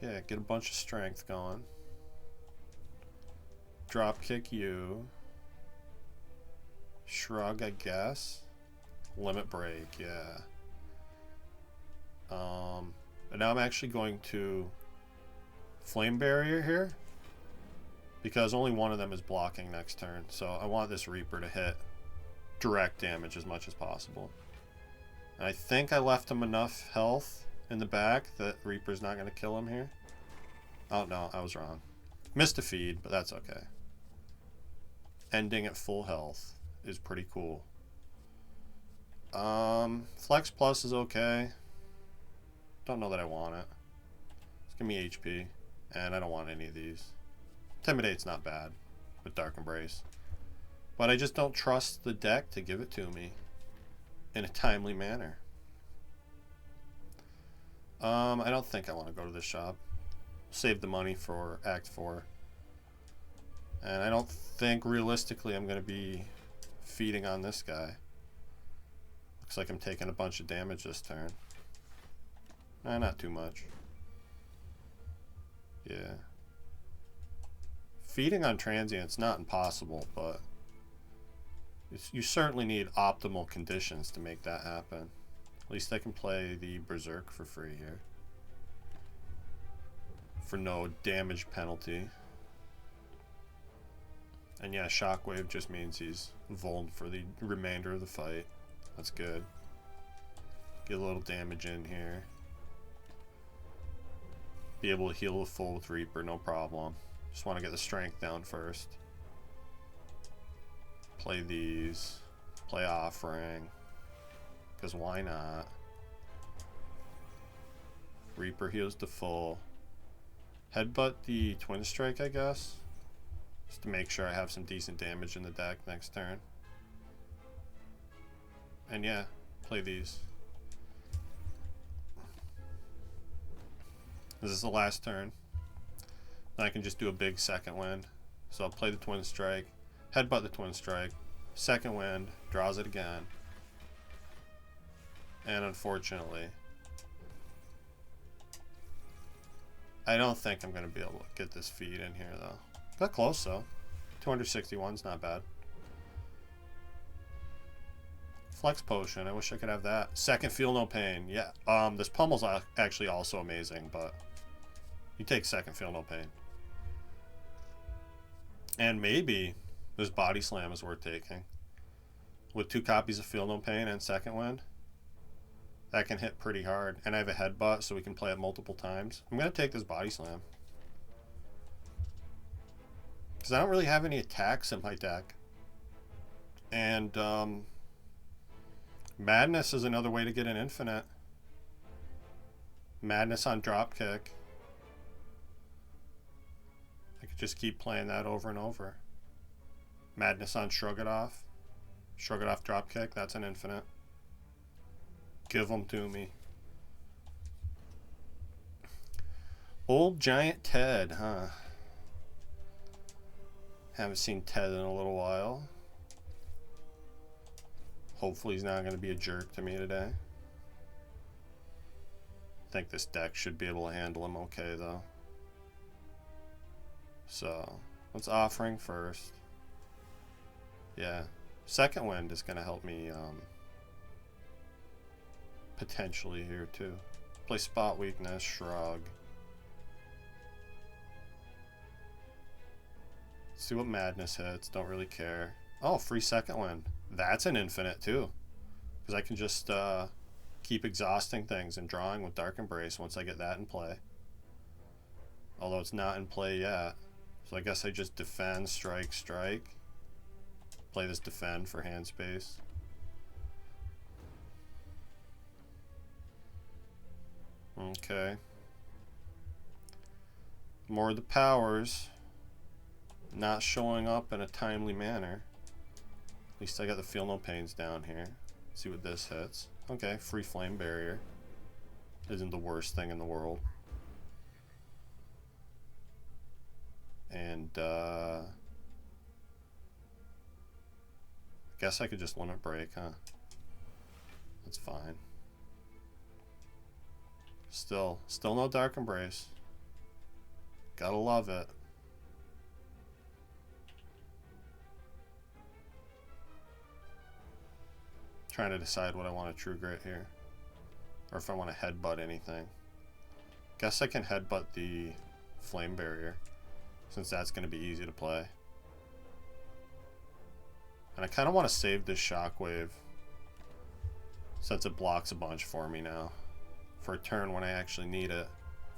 Yeah, get a bunch of strength going. Drop kick you. Shrug, I guess. Limit break, yeah. And now I'm actually going to Flame Barrier here, because only one of them is blocking next turn. So I want this Reaper to hit direct damage as much as possible. And I think I left him enough health in the back that Reaper's not going to kill him here. Oh no, I was wrong. Missed a feed, but that's okay. Ending at full health is pretty cool. Flex Plus is okay. Don't know that I want it. Just give me HP, and I don't want any of these. Intimidate's not bad with Dark Embrace, but I just don't trust the deck to give it to me in a timely manner. I don't think I want to go to this shop. Save the money for Act 4. And I don't think realistically I'm going to be feeding on this guy. Looks like I'm taking a bunch of damage this turn. Not too much. Yeah. Feeding on transient's not impossible, but you certainly need optimal conditions to make that happen. At least I can play the Berserk for free here. For no damage penalty. And yeah, Shockwave just means he's vulnerable for the remainder of the fight. That's good. Get a little damage in here. Be able to heal the full with Reaper, no problem. Just want to get the strength down first. Play these. Play Offering. Because why not? Reaper heals to full. Headbutt the Twin Strike, I guess. Just to make sure I have some decent damage in the deck next turn. And yeah, play these. This is the last turn. Then I can just do a big second wind. So I'll play the Twin Strike, headbutt the Twin Strike, second wind, draws it again. And unfortunately, I don't think I'm going to be able to get this feed in here though. Got close though. 261's not bad. Flex Potion, I wish I could have that. Second Feel No Pain, yeah. This Pummel's actually also amazing, but you take second Feel No Pain. And maybe this Body Slam is worth taking. With 2 copies of Feel No Pain and Second Wind, that can hit pretty hard. And I have a Headbutt, so we can play it multiple times. I'm going to take this Body Slam. Because I don't really have any attacks in my deck. And, Madness is another way to get an infinite. Madness on Dropkick. I could just keep playing that over and over. Madness on Shrug It Off. Shrug It Off Dropkick, that's an infinite. Give them to me. Old Giant Ted, huh? Haven't seen Ted in a little while. Hopefully he's not going to be a jerk to me today. I think this deck should be able to handle him okay, though. So, let's Offering first. Yeah. Second Wind is going to help me potentially here, too. Play Spot Weakness, Shrug. See what Madness hits. Don't really care. Oh, free Second Wind. That's an infinite, too. Because I can just keep exhausting things and drawing with Dark Embrace once I get that in play. Although it's not in play yet. So I guess I just defend, strike, strike. Play this defend for hand space. Okay. More of the powers not showing up in a timely manner. At least I got the Feel No Pains down here. See what this hits. Okay, free Flame Barrier. Isn't the worst thing in the world. And guess I could just Limit Break, huh? That's fine. Still no Dark Embrace. Gotta love it. Trying to decide what I want to True Grit here. Or if I want to Headbutt anything. Guess I can Headbutt the Flame Barrier, since that's going to be easy to play. And I kind of want to save this Shockwave, since it blocks a bunch for me now. For a turn when I actually need it.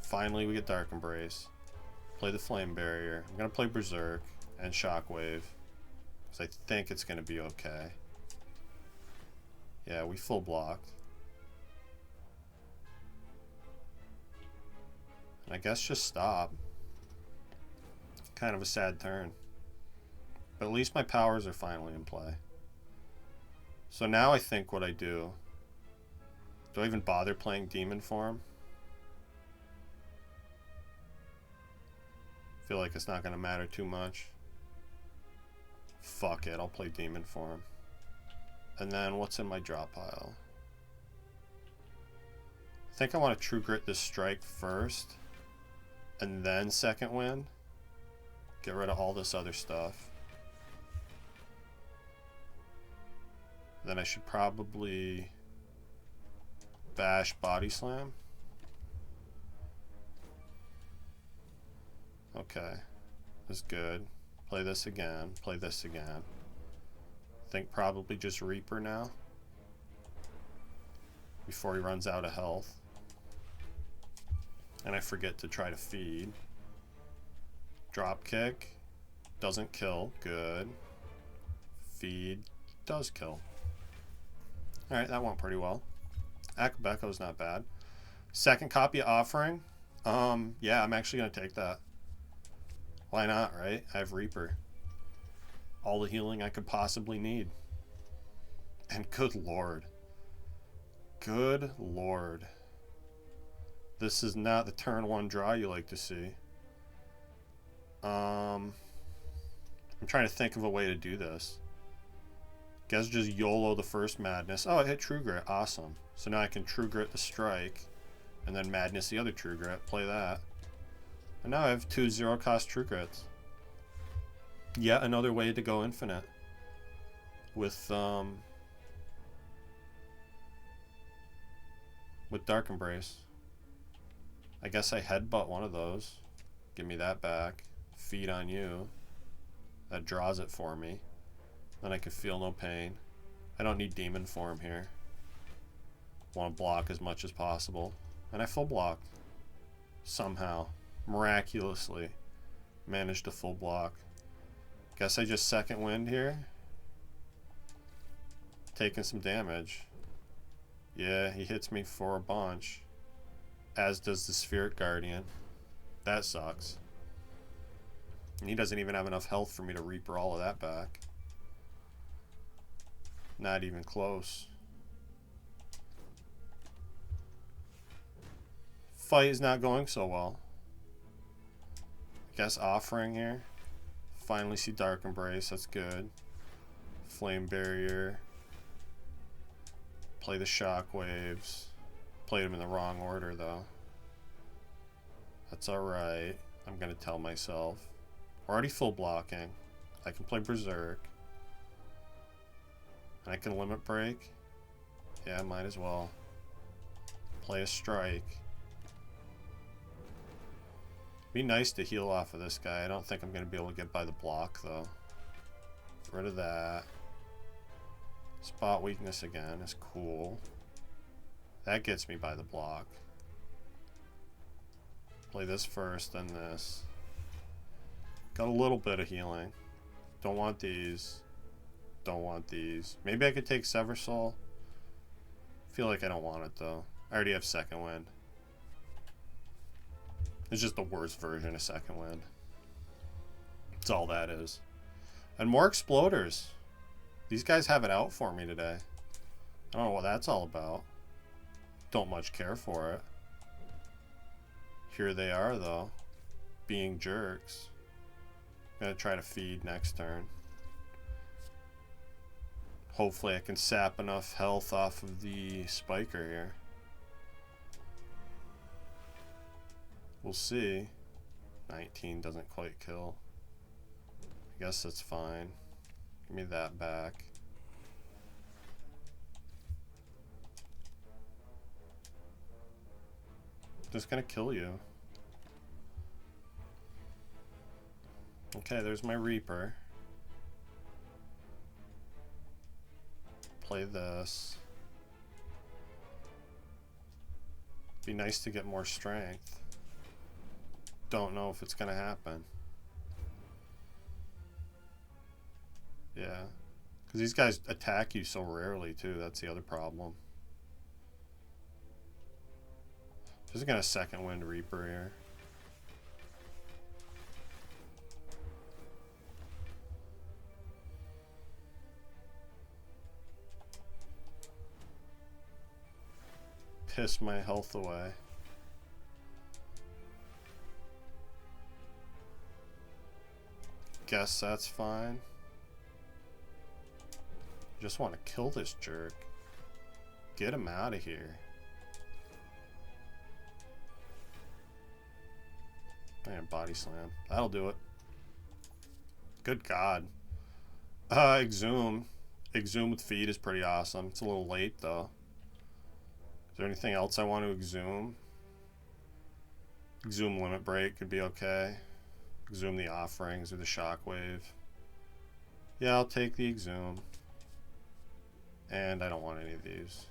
Finally we get Dark Embrace. Play the Flame Barrier. I'm going to play Berserk and Shockwave, because I think it's going to be okay. Yeah, we full blocked. And I guess just stop. Kind of a sad turn. But at least my powers are finally in play. So now I think what I do I even bother playing Demon Form? Feel like it's not going to matter too much. Fuck it, I'll play Demon Form. And then what's in my drop pile? I think I want to True Grit this strike first, and then Second Wind. Get rid of all this other stuff. Then I should probably bash Body Slam. Okay, that's good. Play this again, play this again. Think probably just Reaper now, before he runs out of health. And I forget to try to feed. Drop kick, doesn't kill, good. Feed, does kill. Alright, that went pretty well. Akabeko's not bad. Second copy of Offering. Yeah, I'm actually going to take that. Why not, right? I have Reaper. All the healing I could possibly need. And good lord. Good lord. This is not the turn one draw you like to see. I'm trying to think of a way to do this. Guess just YOLO the first Madness. Oh, I hit True Grit. Awesome. So now I can True Grit the strike, and then Madness the other True Grit. Play that. And now I have 2 0-cost True Grits. Yet another way to go infinite. With Dark Embrace. I guess I Headbutt one of those. Give me that back. Feed on you. That draws it for me. Then I can Feel No Pain. I don't need Demon Form here. Want to block as much as possible. And I full blocked. Somehow. Miraculously. Managed to full block. Guess I just Second Wind here. Taking some damage. Yeah, he hits me for a bunch. As does the Spheric Guardian. That sucks. And he doesn't even have enough health for me to Reaper all of that back. Not even close. Fight is not going so well. Guess Offering here. Finally see Dark Embrace, that's good. Flame Barrier. Play the shockwaves. Played them in the wrong order, though. That's alright. I'm going to tell myself. Already full blocking. I can play Berserk. And I can limit break. Yeah, might as well. Play a strike. Be nice to heal off of this guy. I don't think I'm going to be able to get by the block, though. Get rid of that. Spot weakness again is cool. That gets me by the block. Play this first, then this. Got a little bit of healing. Don't want these. Don't want these. Maybe I could take Sever Soul. Feel like I don't want it, though. I already have Second Wind. It's just the worst version of Second Wind. That's all that is. And more Exploders. These guys have it out for me today. I don't know what that's all about. Don't much care for it. Here they are, though. Being jerks. Gonna try to feed next turn. Hopefully I can sap enough health off of the Spiker here. We'll see. 19 doesn't quite kill. I guess that's fine. Give me that back. Just gonna kill you. Okay, there's my Reaper. Play this. Be nice to get more strength. Don't know if it's gonna happen. Yeah. Because these guys attack you so rarely, too. That's the other problem. Just gonna Second Wind Reaper here. Piss my health away. Guess that's fine. Just want to kill this jerk. Get him out of here. And body slam. That'll do it. Good God. Exhume. Exhume with feed is pretty awesome. It's a little late, though. Is there anything else I want to exhume? Exhume limit break could be okay. Exhume the offerings or the shockwave. Yeah, I'll take the exhume. And I don't want any of these.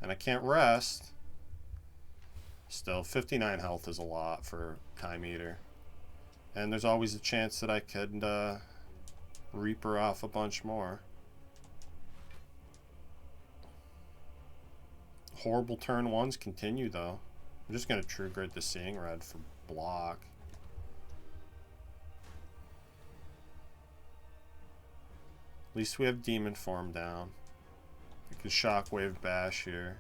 And I can't rest. Still, 59 health is a lot for Time Eater. And there's always a chance that I could Reaper off a bunch more. Horrible turn ones continue, though. I'm just going to True Grit the Seeing Red for block. At least we have Demon Form down. We can Shockwave Bash here.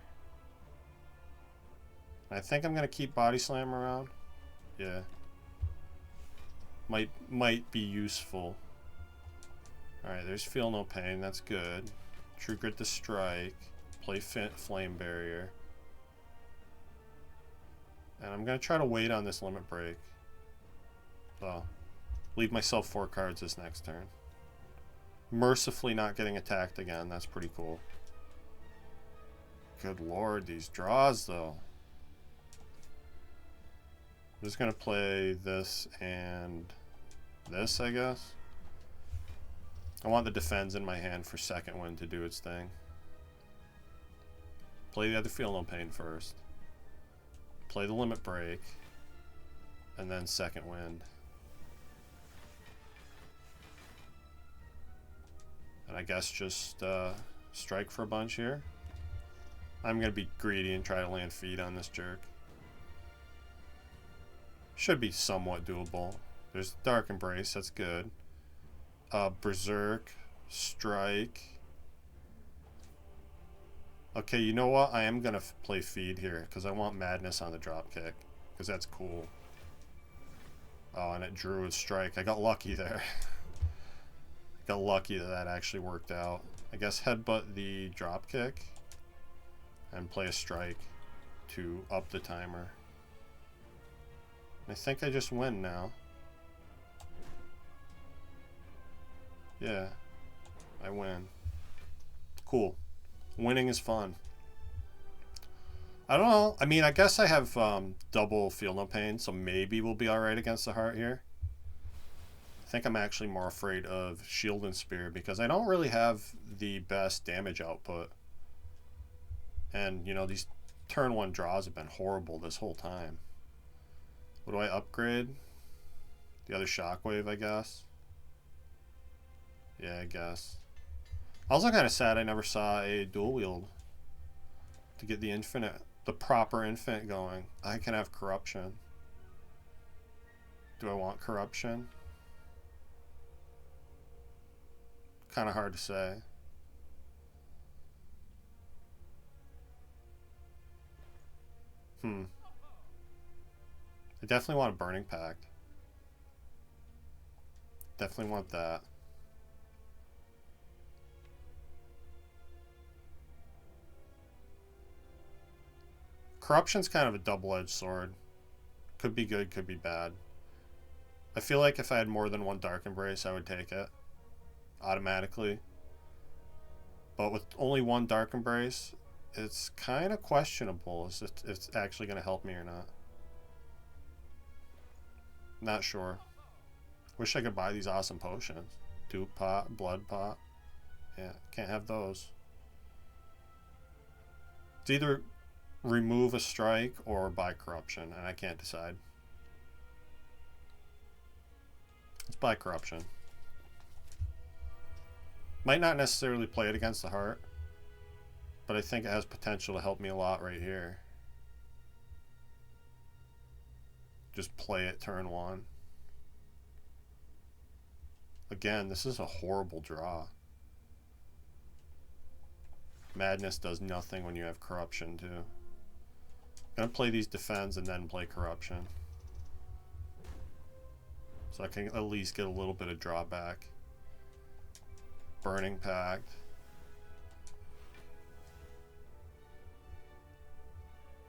I think I'm going to keep Body Slam around. Yeah. Might be useful. Alright, there's Feel No Pain. That's good. True Grit the Strike. Play Flame Barrier. And I'm going to try to wait on this Limit Break. So, leave myself 4 cards this next turn. Mercifully not getting attacked again. That's pretty cool. Good lord, these draws, though. I'm just going to play this and this, I guess. I want the Defends in my hand for Second Wind to do its thing. Play the other Feel No Pain first. Play the Limit Break. And then Second Wind. And I guess just strike for a bunch here. I'm going to be greedy and try to land feed on this jerk. Should be somewhat doable. There's Dark Embrace, that's good. Berserk, Strike. Okay, you know what? I am going to play feed here because I want Madness on the dropkick because that's cool. Oh, and it drew a Strike. I got lucky there. Got lucky that that actually worked out. I guess headbutt the drop kick and play a strike to up the timer. I think I just win now. Yeah, I win. Cool. Winning is fun. I don't know. I mean, I guess I have double feel no pain, so maybe we'll be alright against the heart here. I think I'm actually more afraid of shield and spear because I don't really have the best damage output. And, you know, these turn 1 draws have been horrible this whole time. What do I upgrade? The other shockwave, I guess. Yeah, I guess. Also kind of sad I never saw a dual wield to get the proper infinite going. I can have corruption. Do I want corruption? Kind of hard to say. I definitely want a Burning Pact. Definitely want that. Corruption's kind of a double-edged sword. Could be good, could be bad. I feel like if I had more than one Dark Embrace, I would take it. Automatically. But with only one Dark Embrace, it's kind of questionable if it's actually going to help me or not. Not sure. Wish I could buy these awesome potions. Dupe pot, blood pot. Yeah, can't have those. It's either remove a strike or buy corruption, and I can't decide. Let's buy corruption. Might not necessarily play it against the heart, but I think it has potential to help me a lot right here. Just play it turn 1. Again, this is a horrible draw. Madness does nothing when you have corruption too. I'm gonna play these defends and then play corruption. So I can at least get a little bit of drawback. Burning Pact.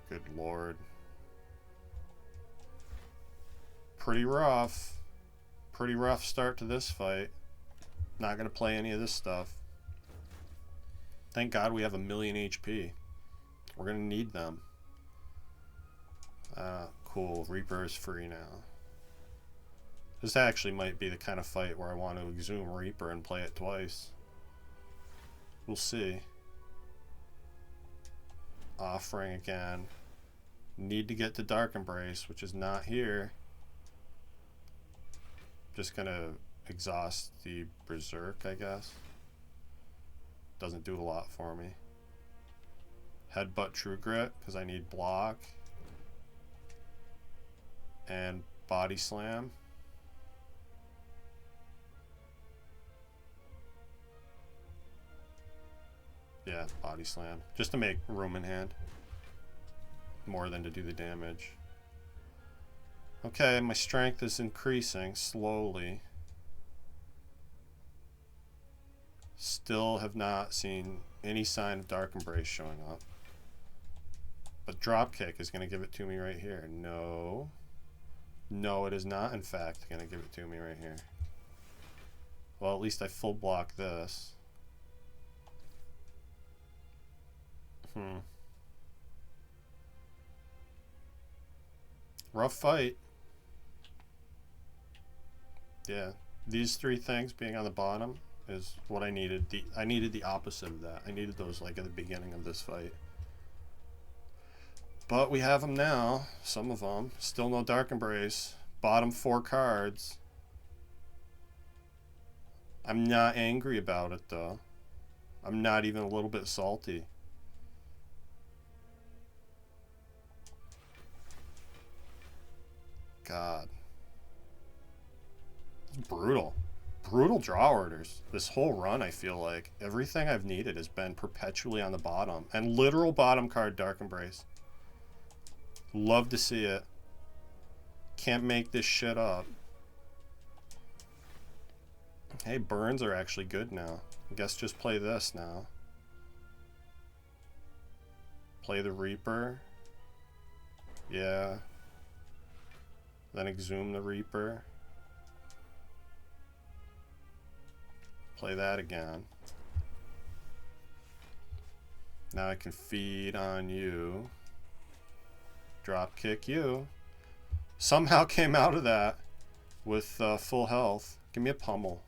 Good lord. Pretty rough. Pretty rough start to this fight. Not gonna play any of this stuff. Thank God we have 1,000,000 HP. We're gonna need them. Cool. Reaper is free now. This actually might be the kind of fight where I want to exhume Reaper and play it twice. We'll see. Offering again. Need to get to Dark Embrace, which is not here. Just gonna exhaust the Berserk, I guess. Doesn't do a lot for me. Headbutt True Grit, because I need block. And Body Slam. Yeah, Body Slam. Just to make room in hand. More than to do the damage. Okay, my strength is increasing slowly. Still have not seen any sign of Dark Embrace showing up. But Dropkick is going to give it to me right here. No. No, it is not, in fact, going to give it to me right here. Well, at least I full block this. Rough fight. Yeah, these 3 things being on the bottom is what I needed. I needed the opposite of that. I needed those like at the beginning of this fight. But we have them now. Some of them. Still no Dark Embrace. Bottom 4 cards. I'm not angry about it though. I'm not even a little bit salty. God. It's brutal. Brutal draw orders. This whole run, I feel like. Everything I've needed has been perpetually on the bottom. And literal bottom card Dark Embrace. Love to see it. Can't make this shit up. Hey, burns are actually good now. I guess just play this now. Play the Reaper. Yeah. Then exhume the Reaper. Play that again. Now I can feed on you. Drop kick you. Somehow came out of that with full health. Give me a pummel.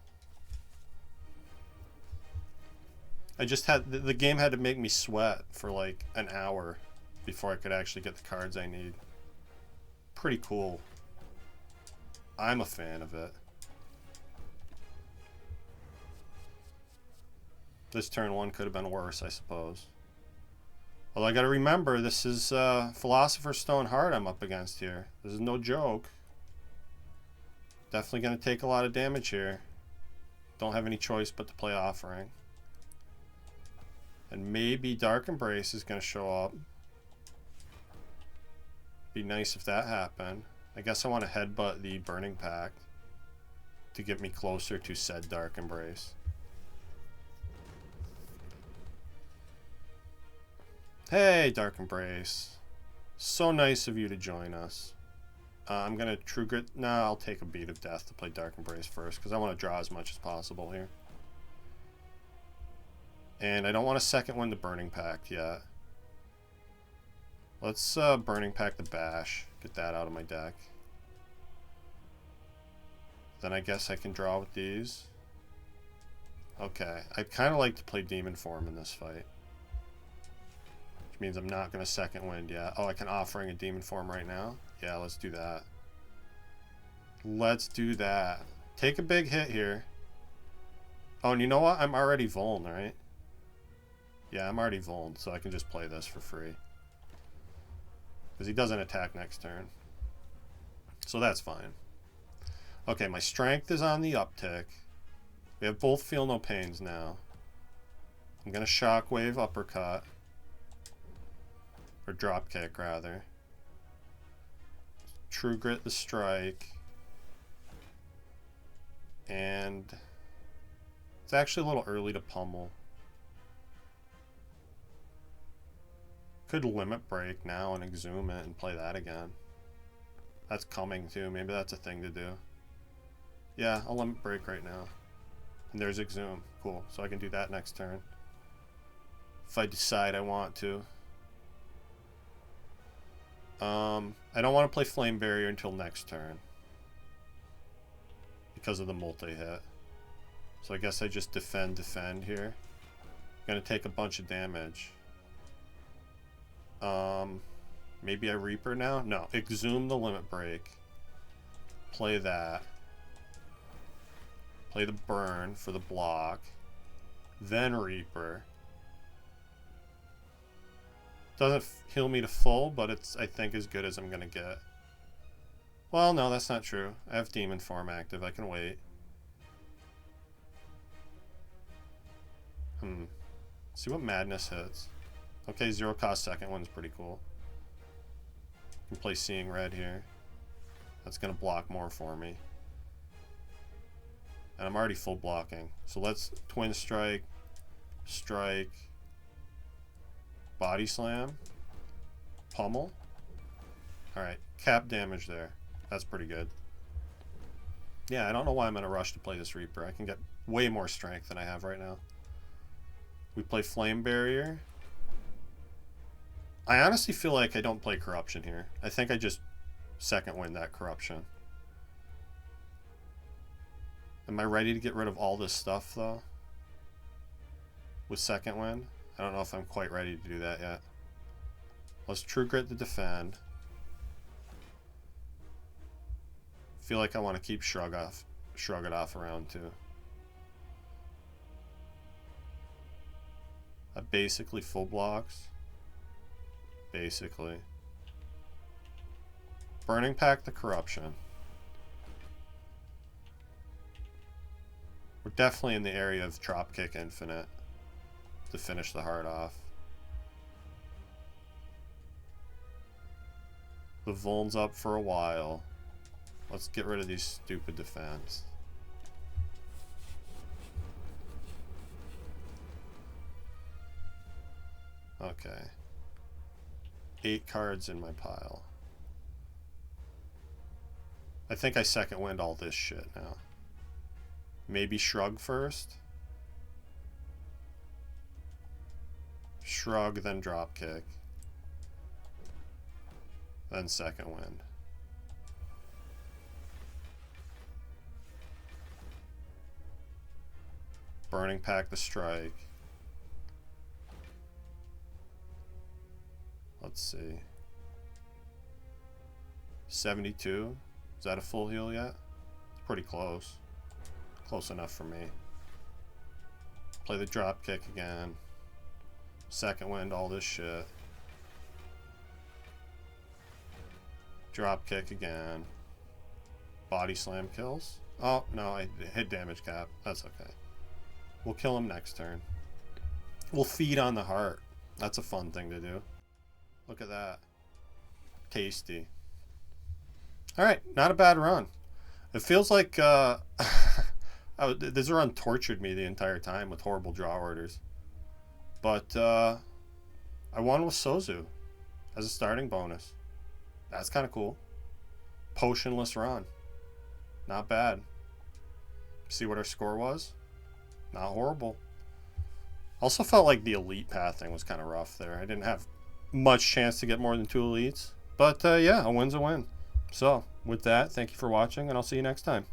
I just had the game had to make me sweat for like an hour before I could actually get the cards I need. Pretty cool. I'm a fan of it. This turn one could have been worse, I suppose. Although I gotta remember, this is Philosopher's Stone Heart I'm up against here. This is no joke. Definitely gonna take a lot of damage here. Don't have any choice but to play Offering. And maybe Dark Embrace is gonna show up. Be nice if that happened. I guess I want to headbutt the Burning Pact to get me closer to said Dark Embrace. Hey, Dark Embrace. So nice of you to join us. I'm going to True Grit. Nah, I'll take a Beat of Death to play Dark Embrace first because I want to draw as much as possible here. And I don't want to second win the Burning Pact yet. Let's Burning Pact the Bash. Get that out of my deck. Then I guess I can draw with these. Okay. I'd kind of like to play Demon Form in this fight. Which means I'm not going to second wind yet. Oh, I can Offering a Demon Form right now? Yeah, let's do that. Let's do that. Take a big hit here. Oh, and you know what? I'm already vuln, right? Yeah, I'm already vuln, so I can just play this for free. Because he doesn't attack next turn. So that's fine. Okay, my strength is on the uptick. We have both Feel No Pains now. I'm going to Shockwave Uppercut. Or Drop Kick, rather. True Grit the Strike. And it's actually a little early to pummel. Could Limit Break now and exhume it and play that again. That's coming too. Maybe that's a thing to do. Yeah, I'll Limit Break right now. And there's exhume. Cool. So I can do that next turn. If I decide I want to. I don't want to play Flame Barrier until next turn. Because of the multi-hit. So I guess I just defend here. I'm going to take a bunch of damage. Maybe I Reaper now? No, exhume the Limit Break. Play that. Play the Burn for the block. Then Reaper. Doesn't heal me to full, but it's, I think, as good as I'm gonna get. Well, no, that's not true. I have Demon Form active. I can wait. See what Madness hits. Okay, 0 cost second one's pretty cool. Can play Seeing Red here. That's gonna block more for me. And I'm already full blocking. So let's Twin Strike, Strike, Body Slam, Pummel. Alright, cap damage there. That's pretty good. Yeah, I don't know why I'm in a rush to play this Reaper. I can get way more strength than I have right now. We play Flame Barrier. I honestly feel like I don't play Corruption here. I think I just second win that Corruption. Am I ready to get rid of all this stuff, though? With second win? I don't know if I'm quite ready to do that yet. Let's True Grit to defend. Feel like I want to keep Shrug it off around 2. That basically full blocks. Basically. Burning Pact the Corruption. We're definitely in the area of Dropkick Infinite to finish the heart off. The Vuln's up for a while. Let's get rid of these stupid defense. Okay. 8 cards in my pile. I think I second wind all this shit now. Maybe shrug first. Shrug, then drop kick. Then second wind. Burning Pact the strike. Let's see. 72. Is that a full heal yet? It's pretty close. Close enough for me. Play the drop kick again. Second wind, all this shit. Drop kick again. Body slam kills. Oh, no, I hit damage cap. That's okay. We'll kill him next turn. We'll feed on the heart. That's a fun thing to do. Look at that. Tasty. Alright, not a bad run. It feels like this run tortured me the entire time with horrible draw orders. But I won with Sozu as a starting bonus. That's kind of cool. Potionless run. Not bad. See what our score was? Not horrible. Also felt like the elite pathing was kind of rough there. I didn't have much chance to get more than 2 elites. But yeah, a win's a win. So, with that, thank you for watching, and I'll see you next time.